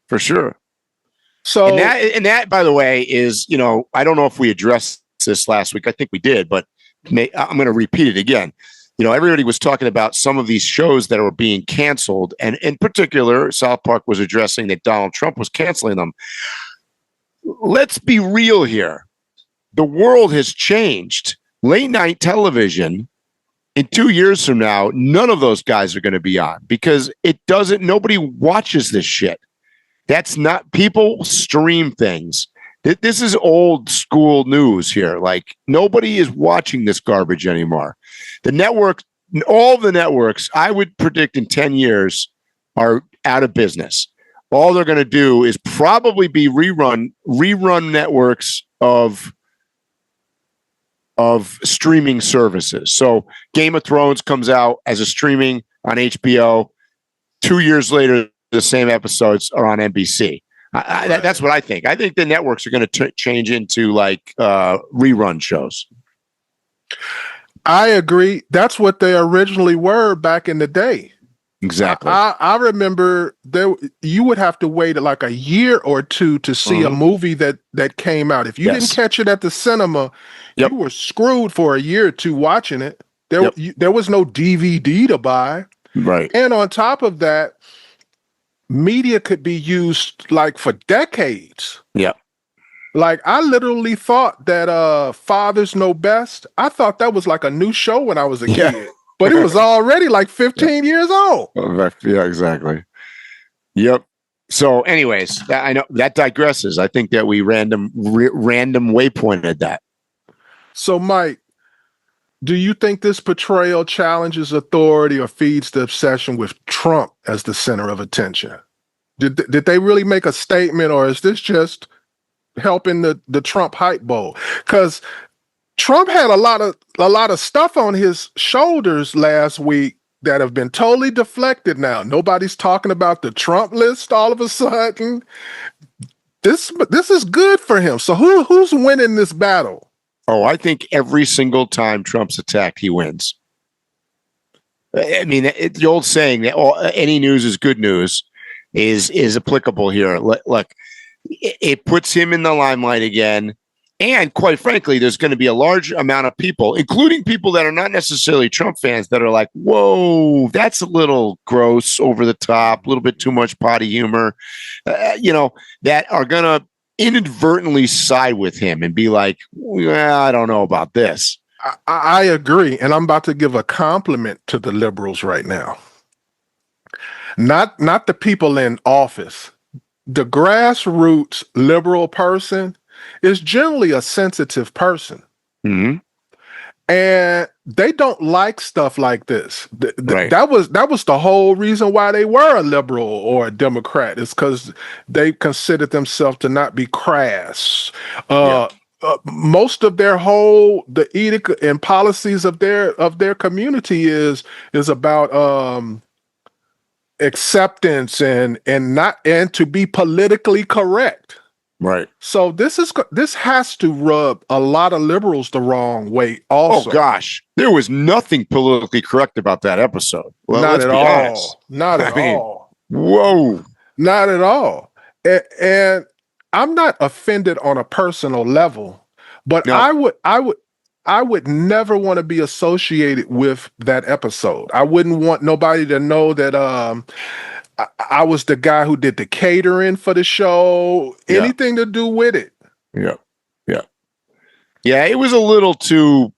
For sure. So, and that, by the way, is, I don't know if we addressed this last week. I think we did, but I'm going to repeat it again. Everybody was talking about some of these shows that were being canceled. And in particular, South Park was addressing that Donald Trump was canceling them. Let's be real here. The world has changed. Late night television, in 2 years from now, none of those guys are going to be on because nobody watches this shit. That's not, people stream things. This is old school news here. Like, nobody is watching this garbage anymore. The network, all the networks, I would predict in 10 years are out of business. All they're going to do is probably be rerun networks of streaming services. So Game of Thrones comes out as a streaming on HBO. 2 years later, the same episodes are on NBC. That's what I think. I think the networks are going to change into like rerun shows. I agree. That's what they originally were back in the day. Exactly. I remember you would have to wait like a year or two to see a movie that came out. If you didn't catch it at the cinema, you were screwed for a year or two watching it. There was no DVD to buy. Right. And on top of that, media could be used like for decades. Yeah. Like, I literally thought that Fathers Know Best, I thought that was like a new show when I was a kid. But it was already like 15 years old. Yeah, exactly. Yep. So anyways, I know that digresses. I think that we random waypointed that. So, Mike, do you think this portrayal challenges authority or feeds the obsession with Trump as the center of attention? Did they really make a statement, or is this just helping the Trump hype bowl? Because Trump had a lot of stuff on his shoulders last week that have been totally deflected now. Nobody's talking about the Trump list all of a sudden. This is good for him. So who's winning this battle? Oh, I think every single time Trump's attacked, he wins. I mean, the old saying that any news is good news is applicable here. Look, it puts him in the limelight again. And quite frankly, there's going to be a large amount of people, including people that are not necessarily Trump fans, that are like, whoa, that's a little gross, over the top, a little bit too much potty humor, that are going to inadvertently side with him and be like, well, I don't know about this. I agree. And I'm about to give a compliment to the liberals right now. Not the people in office. The grassroots liberal person is generally a sensitive person. Mm-hmm. And they don't like stuff like this. Right. That was the whole reason why they were a liberal or a Democrat, is because they considered themselves to not be crass. Most of the edict and policies of their community is about acceptance and to be politically correct. Right. So this has to rub a lot of liberals the wrong way also. Oh gosh, there was nothing politically correct about that episode. Well, not at all. Honest. Not at all. Whoa. Not at all. And I'm not offended on a personal level, but no. I would never want to be associated with that episode. I wouldn't want nobody to know that I was the guy who did the catering for the show, anything to do with it. Yeah. Yeah. Yeah. It was a little too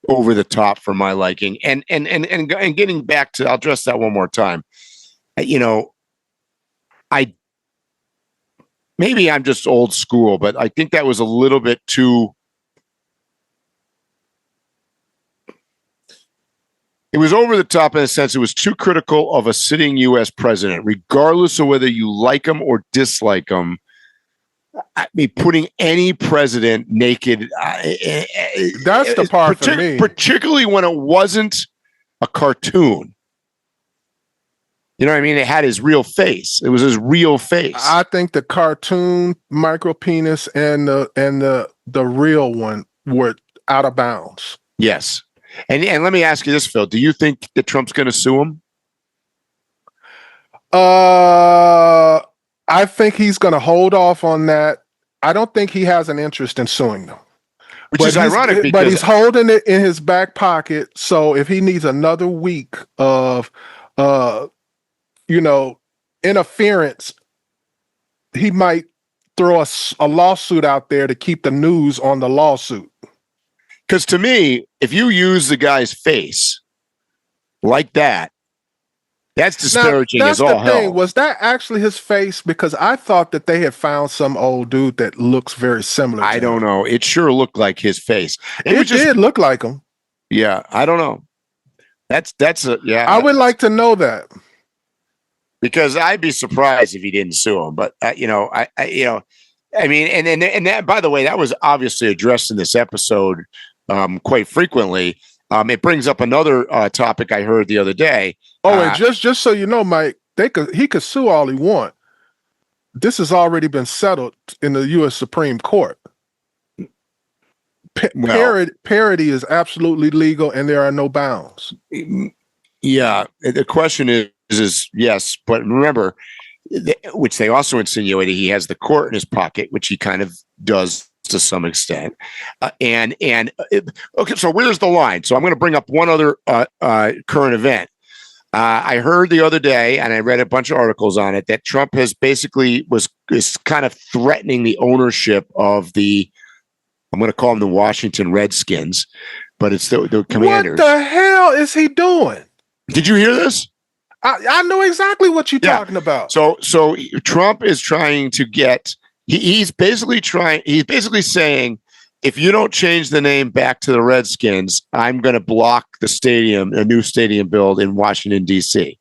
over the top for my liking. And getting back to, I'll address that one more time. Maybe I'm just old school, but I think that was a little bit too It was over the top in the sense it was too critical of a sitting U.S. president, regardless of whether you like him or dislike him. I mean, putting any president naked. That's the part for me. Particularly when it wasn't a cartoon. You know what I mean? It had his real face. It was his real face. I think the cartoon micropenis and the real one were out of bounds. Yes. And let me ask you this, Phil. Do you think that Trump's going to sue him? I think he's going to hold off on that. I don't think he has an interest in suing them. Which is ironic because... But he's holding it in his back pocket. So if he needs another week of, interference, he might throw a lawsuit out there to keep the news on the lawsuit. Because to me, if you use the guy's face like that, that's disparaging as all hell. Was that actually his face? Because I thought that they had found some old dude that looks very similar. I don't know. It sure looked like his face. It did look like him. Yeah, I don't know. I would like to know that. Because I'd be surprised if he didn't sue him. But I mean, and that, by the way, that was obviously addressed in this episode quite frequently. It brings up another topic I heard the other day. And just so you know, Mike, he could sue all he want. This has already been settled in the U.S. Supreme Court. Parody is absolutely legal, and there are no bounds. Yeah, the question is yes, but remember, which they also insinuated, he has the court in his pocket, which he kind of does to some extent. Okay, so where's the line? So I'm going to bring up one other current event. I heard the other day, and I read a bunch of articles on it, that Trump has basically is kind of threatening the ownership of I'm going to call them the Washington Redskins, but it's the Commanders. What the hell is he doing? Did you hear this? I know exactly what you're talking about. So Trump is trying to get. He's basically saying, if you don't change the name back to the Redskins, I'm going to block a new stadium build in Washington, D.C.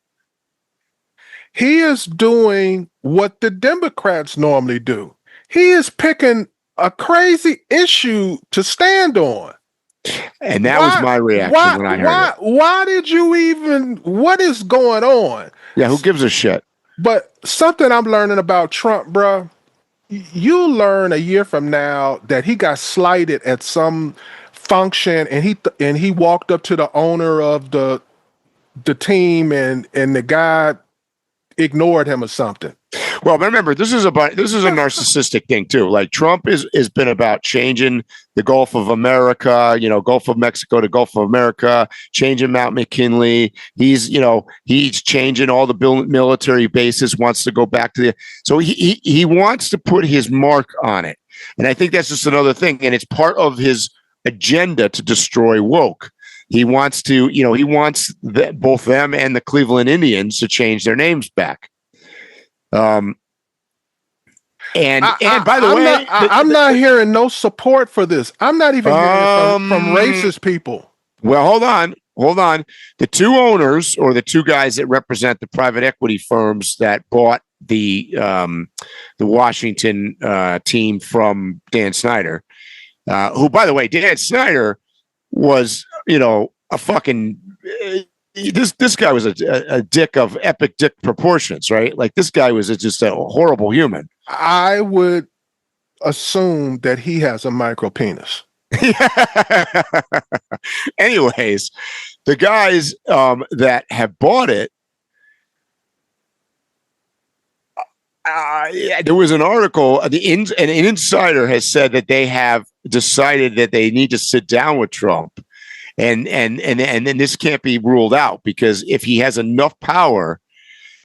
He is doing what the Democrats normally do. He is picking a crazy issue to stand on. And that was my reaction when I heard it. Why did you even... What is going on? Yeah, who gives a shit? But something I'm learning about Trump, bro, you learn a year from now that he got slighted at some function, and he walked up to the owner of the team, and the guy ignored him or something. Well, remember, this is a narcissistic thing too. Like, Trump has been about changing the Gulf of America, Gulf of Mexico to Gulf of America, changing Mount McKinley. He's changing all the military bases, wants to go back to so he wants to put his mark on it. And I think that's just another thing. And it's part of his agenda to destroy woke. He wants to, both them and the Cleveland Indians to change their names back. And by the way, I'm not hearing no support for this. I'm not even hearing from racist people. Well, hold on. The two owners, or the two guys that represent the private equity firms that bought the Washington team from Dan Snyder, who, by the way, Dan Snyder was, a fucking. This guy was a dick of epic dick proportions, right? Like, this guy was just a horrible human. I would assume that he has a micropenis. Anyways, the guys that have bought it, there was an article, an insider has said that they have decided that they need to sit down with Trump. And this can't be ruled out, because if he has enough power,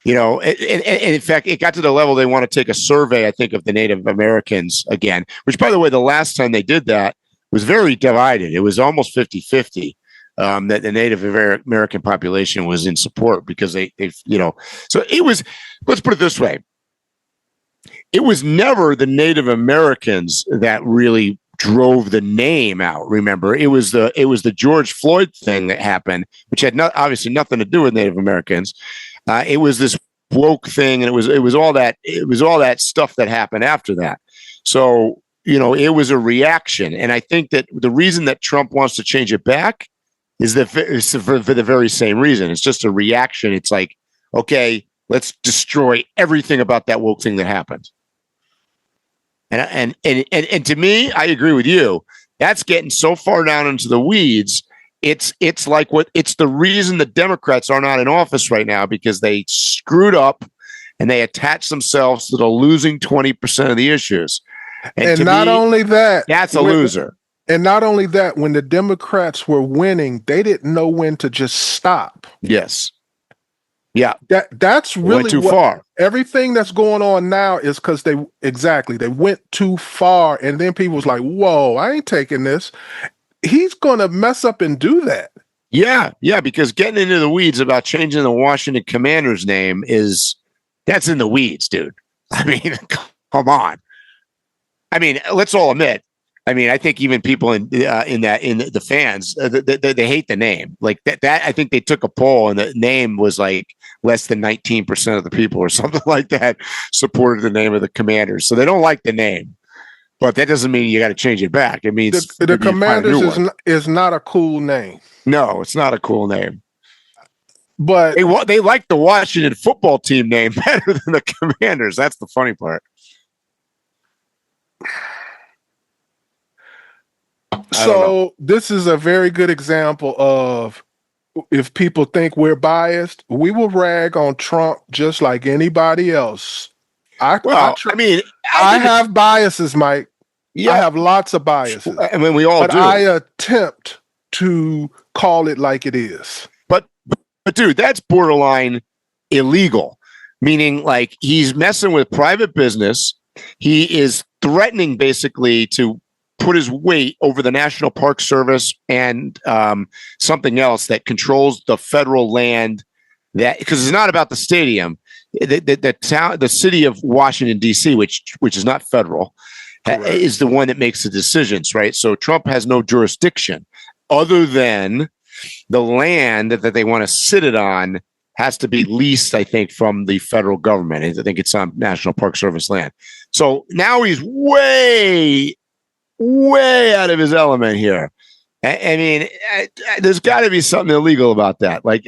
and in fact, it got to the level they want to take a survey, I think, of the Native Americans again, which, by the way, the last time they did that was very divided. It was almost 50-50 that the Native American population was in support, because so it was, let's put it this way. It was never the Native Americans that really drove the name out. Remember, it was the George Floyd thing that happened, which had obviously nothing to do with Native Americans. It was this woke thing, and it was all that stuff that happened after that. So, it was a reaction, and I think that the reason that Trump wants to change it back is for the very same reason. It's just a reaction. It's like, okay, let's destroy everything about that woke thing that happened. And to me, I agree with you. That's getting so far down into the weeds. It's the reason the Democrats are not in office right now, because they screwed up and they attached themselves to the losing 20% of the issues. And not only that, that's a loser. And not only that, when the Democrats were winning, they didn't know when to just stop. Yes. Yeah. That's really went too far. Everything that's going on now is because they went too far. And then people was like, whoa, I ain't taking this. He's going to mess up and do that. Yeah. Yeah. Because getting into the weeds about changing the Washington Commanders name that's in the weeds, dude. I mean, come on. I mean, let's all admit. I mean, I think even people in the fans, they hate the name. Like that. I think they took a poll and the name was like less than 19% of the people or something like that supported the name of the Commanders. So they don't like the name, but that doesn't mean you got to change it back. It means the Commanders is not a cool name. No, it's not a cool name. But they like the Washington football team name better than the Commanders. That's the funny part. So this is a very good example of, if people think we're biased, we will rag on Trump just like anybody else. I have biases, Mike. Yeah. I have lots of biases. I mean, we all do. I attempt to call it like it is. But dude, that's borderline illegal. Meaning, like, he's messing with private business. He is threatening basically to put his weight over the National Park Service and something else that controls the federal land. That, because it's not about the stadium, the city of Washington D.C., which is not federal, is the one that makes the decisions, right? So Trump has no jurisdiction other than the land that they want to sit it on has to be leased, I think, from the federal government. I think it's on National Park Service land. So now he's way out of his element here. I mean, there's got to be something illegal about that. Like,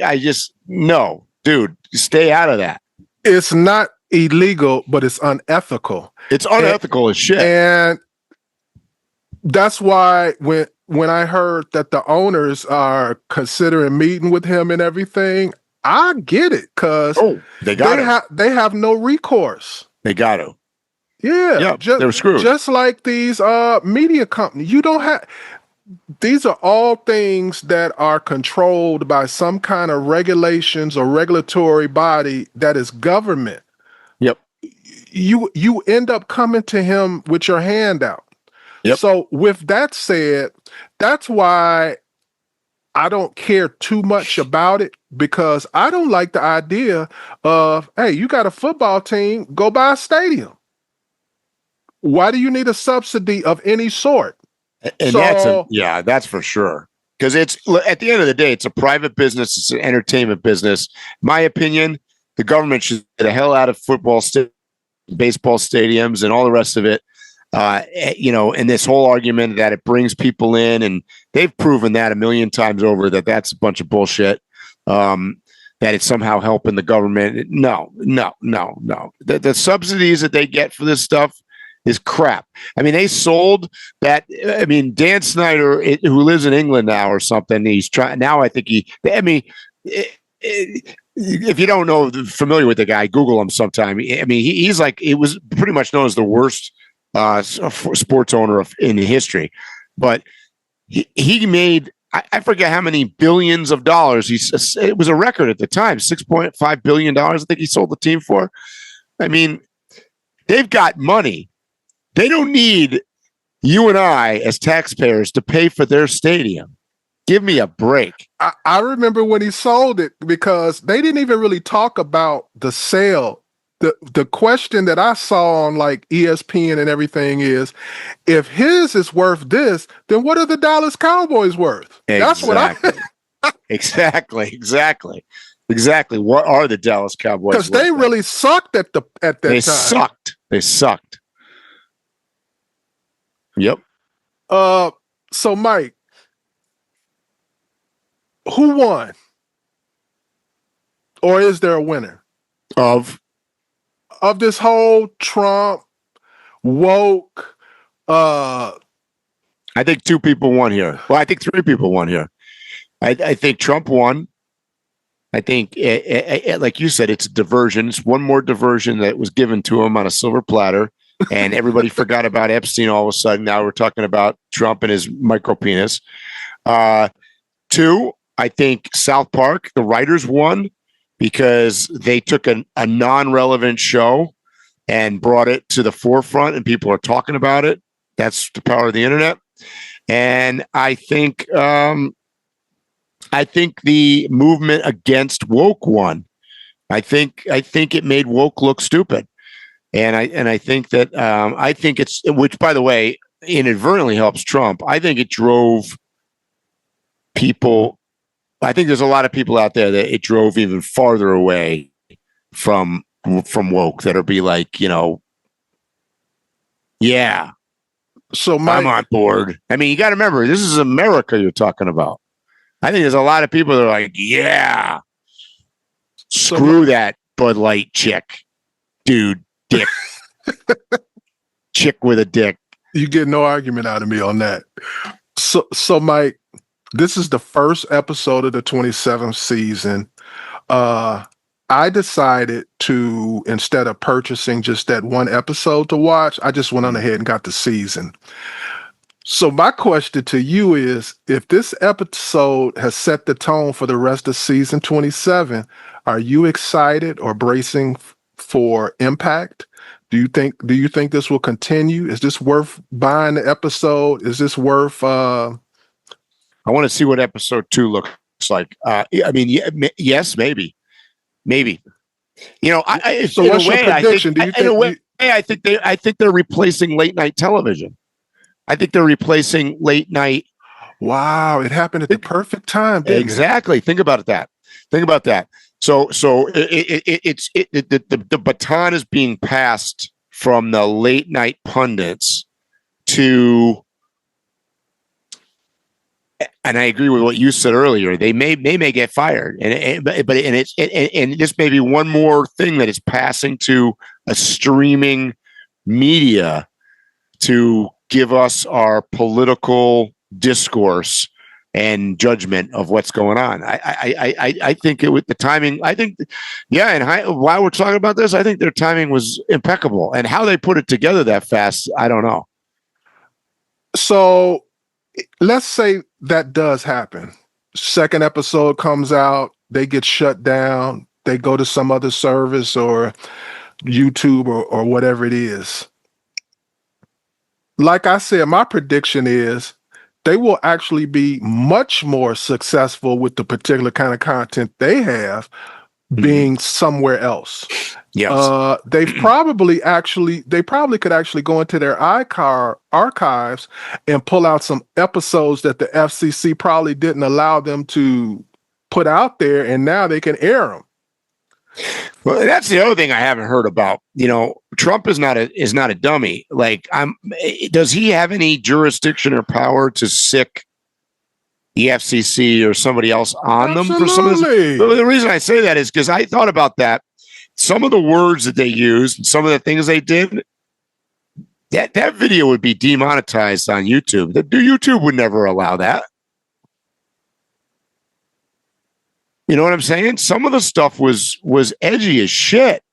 no, dude, stay out of that. It's not illegal, but it's unethical. It's unethical as shit. And that's why when I heard that the owners are considering meeting with him and everything, I get it, because they have no recourse. They got to. Yeah, they were screwed. Just like these media companies. You don't have. These are all things that are controlled by some kind of regulations or regulatory body that is government. Yep. You end up coming to him with your hand out. Yep. So with that said, that's why I don't care too much about it, because I don't like the idea of, hey, you got a football team, go buy a stadium. Why do you need a subsidy of any sort? And that's for sure. Because it's, at the end of the day, it's a private business. It's an entertainment business. My opinion, the government should get the hell out of football, baseball stadiums, and all the rest of it. And this whole argument that it brings people in, and they've proven that a million times over that that's a bunch of bullshit. That it's somehow helping the government. No. The subsidies that they get for this stuff is crap. I mean, they sold that. I mean, Dan Snyder, who lives in England now or something, he's trying now. I think if you don't know, familiar with the guy, Google him sometime. I mean, he's like, it was pretty much known as the worst sports owner in history. But he made, I forget how many billions of dollars. It was a record at the time, $6.5 billion. I think he sold the team for. I mean, they've got money. They don't need you and I as taxpayers to pay for their stadium. Give me a break. I remember when he sold it, because they didn't even really talk about the sale the question that I saw on like ESPN and everything is, if his is worth this, then what are the Dallas Cowboys worth? That's what I. Exactly. What are the Dallas Cowboys? Because they really sucked at that time. They sucked. Yep. So Mike, who won? Or is there a winner? Of this whole Trump woke? I think 2 people won here. Well, I think 3 people won here. I think Trump won. I think, like you said, it's a diversion. It's one more diversion that was given to him on a silver platter, and everybody forgot about Epstein all of a sudden. Now we're talking about Trump and his micropenis. 2, I think South Park, the writers won because they took a non-relevant show and brought it to the forefront, and people are talking about it. That's the power of the internet. And I think the movement against woke won. I think it made woke look stupid, and I think that I think it's, which by the way inadvertently helps Trump. I think it drove people. I think there's a lot of people out there that it drove even farther away from woke, that'll be like, yeah. So I'm on board. I mean, you got to remember, this is America you're talking about. I think there's a lot of people that are like, yeah, screw that Bud Light chick, dude, dick, chick with a dick. You get no argument out of me on that. So Mike, this is the first episode of the 27th season. I decided to, instead of purchasing just that one episode to watch, I just went on ahead and got the season. So my question to you is, if this episode has set the tone for the rest of season 27, are you excited or bracing for impact? Do you think this will continue? Is this worth buying the episode? Is this worth I want to see what episode 2 looks like. I mean, yes, maybe. So what's your prediction? I think they're replacing late night television. I think they're replacing late night. Wow, it happened at the perfect time. Exactly. Think about that. So the baton is being passed from the late night pundits to, and I agree with what you said earlier. They may get fired, and this may be one more thing that is passing to a streaming media to give us our political discourse and judgment of what's going on. I think with the timing, while we're talking about this, I think their timing was impeccable, and how they put it together that fast, I don't know. So let's say that does happen. Second episode comes out, they get shut down, they go to some other service or YouTube or whatever it is. Like I said, my prediction is they will actually be much more successful with the particular kind of content they have being somewhere else. Yes. They probably could actually go into their archives and pull out some episodes that the FCC probably didn't allow them to put out there, and now they can air them. Well, that's the other thing I haven't heard about. Trump is not a dummy. Does he have any jurisdiction or power to sick the FCC or somebody else on them for some of this? The reason I say that is because I thought about that. Some of the words that they used, some of the things they did, that video would be demonetized on YouTube. YouTube would never allow that. You know what I'm saying? Some of the stuff was edgy as shit.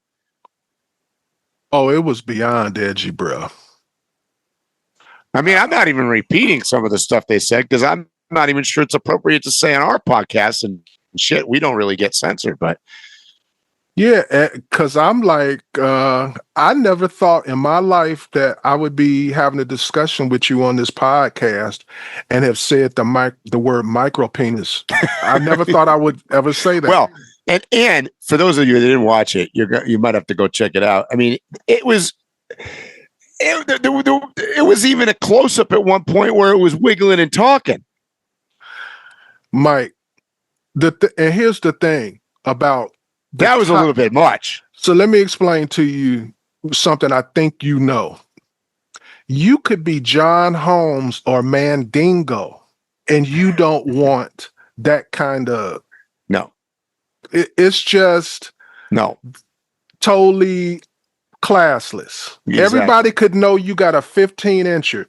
Oh, it was beyond edgy, bro. I mean, I'm not even repeating some of the stuff they said because I'm not even sure it's appropriate to say on our podcast and shit. We don't really get censored, but yeah, because I'm like, I never thought in my life that I would be having a discussion with you on this podcast and have said the word micropenis. I never thought I would ever say that. Well, And for those of you that didn't watch it, you might have to go check it out. I mean, it was even a close up at one point where it was wiggling and talking. Mike, and here's the thing about that was a little bit much. So let me explain to you something I think you know. You could be John Holmes or Mandingo, and you don't want that kind of. No. It's just totally classless. Exactly. Everybody could know you got a 15-incher.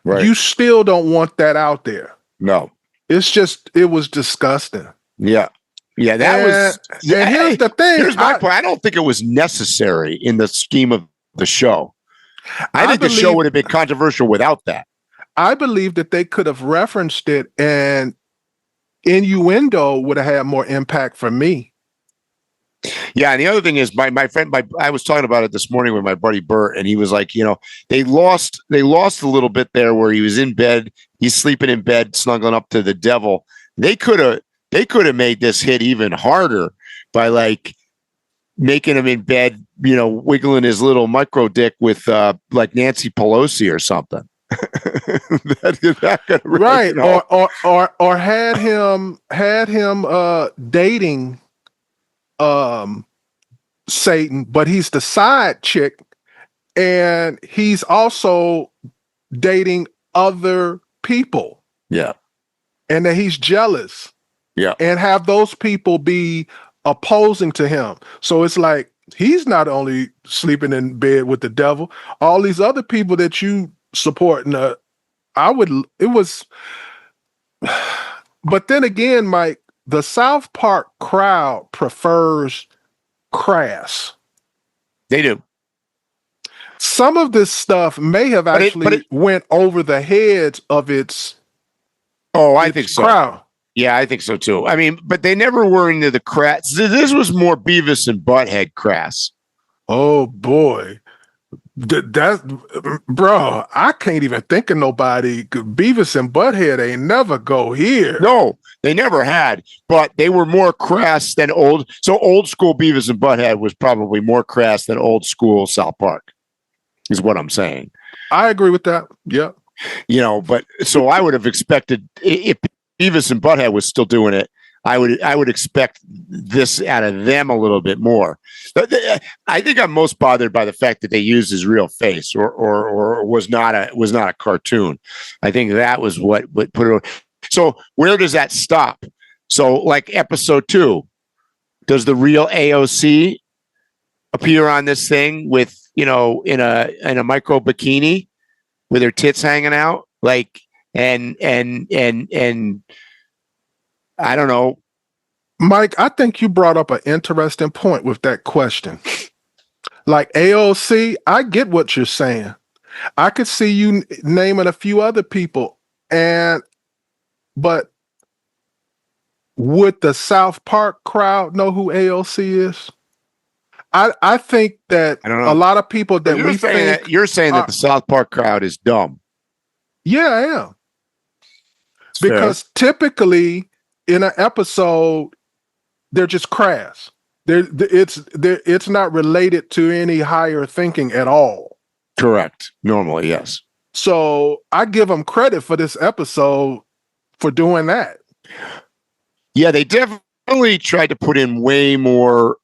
Right. You still don't want that out there. No. It was disgusting. Yeah. Yeah, And here's the thing. Here's my point. I don't think it was necessary in the scheme of the show. I think the show would have been controversial without that. I believe that they could have referenced it, and innuendo would have had more impact for me. Yeah, and the other thing is, my friend, I was talking about it this morning with my buddy Bert, and he was like, they lost a little bit there where he was in bed, he's sleeping in bed, snuggling up to the devil. They could have made this hit even harder by like making him in bed, wiggling his little micro dick with like Nancy Pelosi or something. Right. Or had him dating Satan, but he's the side chick, and he's also dating other people. Yeah. And that he's jealous. Yeah. And have those people be opposing to him. So it's like he's not only sleeping in bed with the devil, all these other people that you support. But then again, Mike, the South Park crowd prefers crass. They do. Some of this stuff may have actually went over the heads of its I think so. Crowd. Yeah, I think so too. I mean, but they never were into the crass. This was more Beavis and Butthead crass. Oh boy. Bro, I can't even think of nobody. Beavis and Butthead ain't never go here. No, they never had, but they were more crass than old. So old school Beavis and Butthead was probably more crass than old school South Park, is what I'm saying. I agree with that. Yeah. But so I would have expected if Beavis and Butthead was still doing it, I would expect this out of them a little bit more. I think I'm most bothered by the fact that they used his real face or was not a cartoon. I think that was what put it on. So where does that stop? So like episode 2, does the real AOC appear on this thing with in a micro bikini with her tits hanging out, like and I don't know. Mike, I think you brought up an interesting point with that question. Like AOC, I get what you're saying. I could see you naming a few other people, but would the South Park crowd know who AOC is? I think that a lot of people that you're saying that the South Park crowd is dumb. Yeah, I am. Because typically in an episode, they're just crass. It's not related to any higher thinking at all. Correct. Normally, yes. So I give them credit for this episode for doing that. Yeah, they definitely tried to put in way more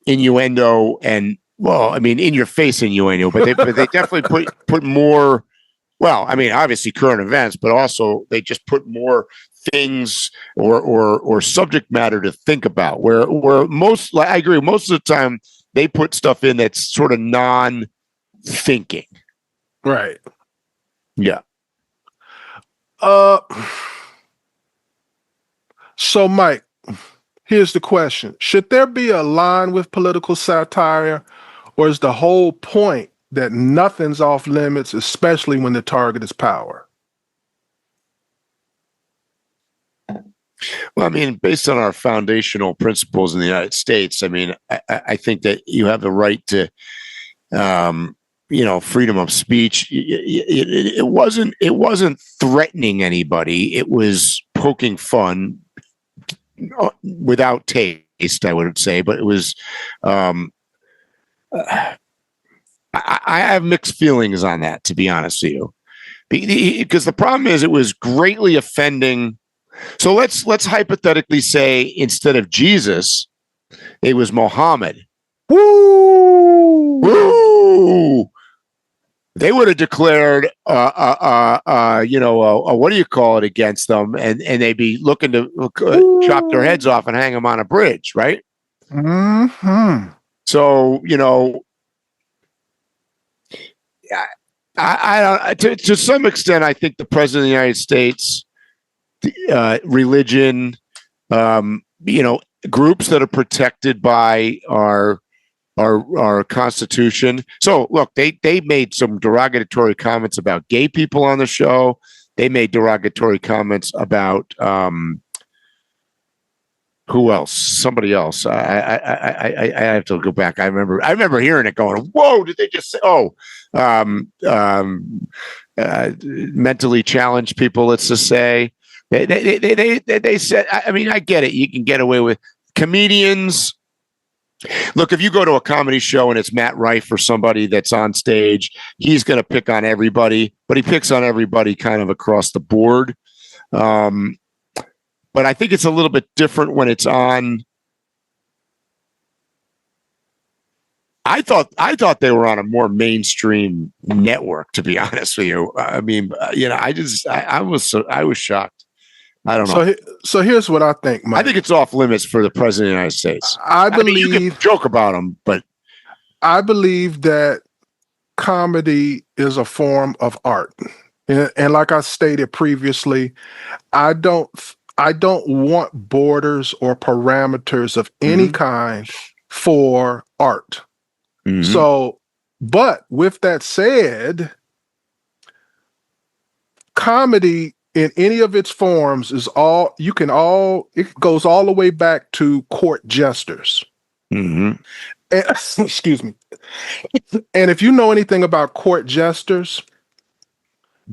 innuendo and, well, I mean, in your face innuendo, but they definitely put more. Well, I mean, obviously current events, but also they just put more things or subject matter to think about. Where I agree, most of the time they put stuff in that's sort of non-thinking. Right. Yeah. So, Mike, here's the question: should there be a line with political satire, or is the whole point that nothing's off limits, especially when the target is power? Well, I mean, based on our foundational principles in the United States, I mean, I think that you have the right to, freedom of speech. It wasn't threatening anybody. It was poking fun, without taste, I would say, but it was. I have mixed feelings on that, to be honest with you, because the problem is it was greatly offending. So let's hypothetically say instead of Jesus, it was Muhammad. Woo! Woo! They would have declared, what do you call it, against them, and they'd be looking to chop their heads off and hang them on a bridge, right? Mm-hmm. So, I don't. To some extent, I think the president of the United States, religion, groups that are protected by our Constitution. So look, they made some derogatory comments about gay people on the show. They made derogatory comments about who else? Somebody else. I have to go back. I remember hearing it going, whoa, did they just say, mentally challenged people, let's just say. They said, I mean, I get it. You can get away with comedians. Look, if you go to a comedy show and it's Matt Rife or somebody that's on stage, he's going to pick on everybody, but he picks on everybody kind of across the board. But I think it's a little bit different when it's on. I thought they were on a more mainstream network, to be honest with you. I mean, I was shocked. I don't know. So here's what I think, Mike. I think it's off limits for the president of the United States. I believe you can joke about him, but I believe that comedy is a form of art. And like I stated previously, I don't want borders or parameters of any kind for art. Mm-hmm. So, but with that said, comedy in any of its forms is it goes all the way back to court jesters. Mm-hmm. And, excuse me. And if you know anything about court jesters,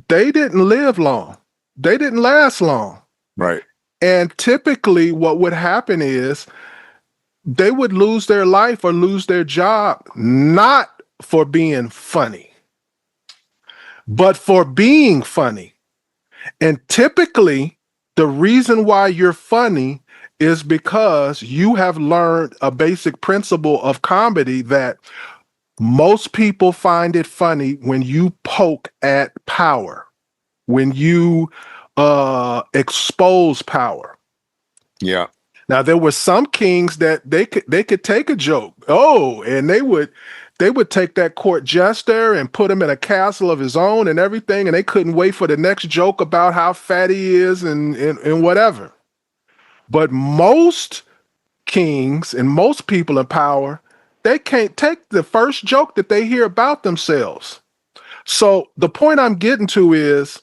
they didn't live long. They didn't last long. Right. And typically what would happen is they would lose their life or lose their job, not for being funny, but for being funny. And typically, the reason why you're funny is because you have learned a basic principle of comedy that most people find it funny when you poke at power, when you expose power. Yeah. Now there were some kings that they could take a joke. Oh, and they would take that court jester and put him in a castle of his own and everything, and they couldn't wait for the next joke about how fat he is and whatever. But most kings and most people in power, they can't take the first joke that they hear about themselves. So the point I'm getting to is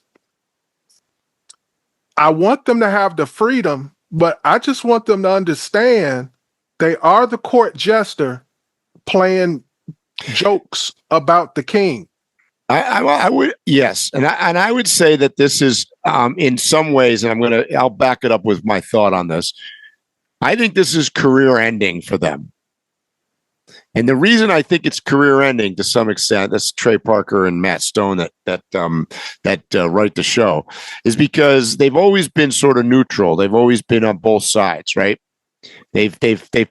I want them to have the freedom, but I just want them to understand they are the court jester playing jokes about the king. I would, yes, and I would say that this is in some ways, and I'll back it up with my thought on this. I think this is career ending for them, and the reason I think it's career ending to some extent, that's Trey Parker and Matt Stone that write the show, is because they've always been sort of neutral. They've always been on both sides, right? They've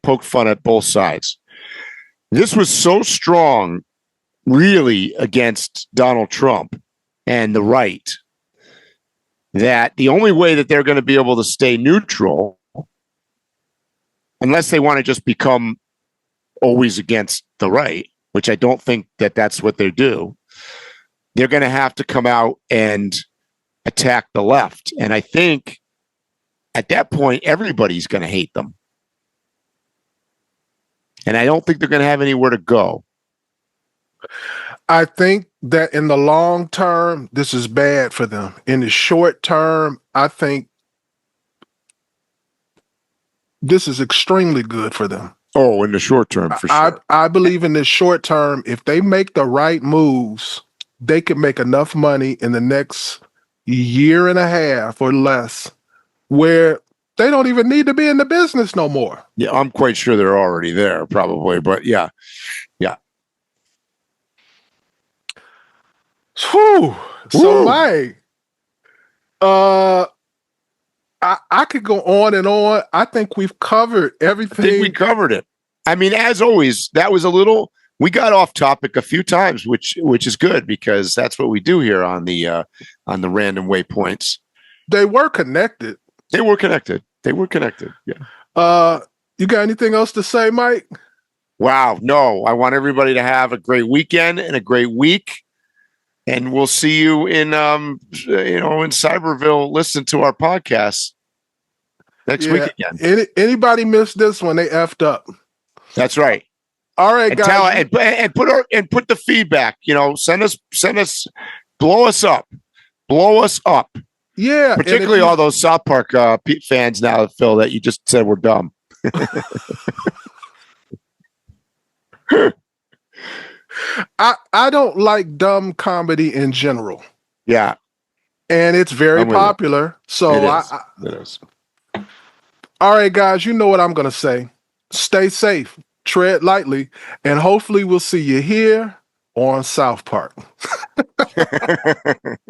poked fun at both sides. This was so strong, really, against Donald Trump and the right, that the only way that they're going to be able to stay neutral, unless they want to just become always against the right, which I don't think that that's what they do, they're going to have to come out and attack the left. And I think at that point, everybody's going to hate them. And I don't think they're going to have anywhere to go. I think that in the long term, this is bad for them. In the short term, I think this is extremely good for them. Oh, in the short term, for sure. I believe in the short term, if they make the right moves, they can make enough money in the next year and a half or less where They don't even need to be in the business no more. Yeah, I'm quite sure they're already there, probably. But yeah. Whew. So, Woo. Mike, I could go on and on. I think we've covered everything. I think we covered it. I mean, as always, that was we got off topic a few times, which is good because that's what we do here on the Random Waypoints. They were connected. Yeah. You got anything else to say, Mike? Wow. No, I want everybody to have a great weekend and a great week. And we'll see you in Cyberville. Listen to our podcast next week again. Anybody missed this one? They effed up. That's right. All right, guys. Put the feedback. Send us, blow us up. Yeah, particularly all those South Park fans now, Phil, that you just said were dumb. I don't like dumb comedy in general. Yeah. And it's very popular. So it is. All right, guys, you know what I'm going to say. Stay safe, tread lightly, and hopefully we'll see you here on South Park.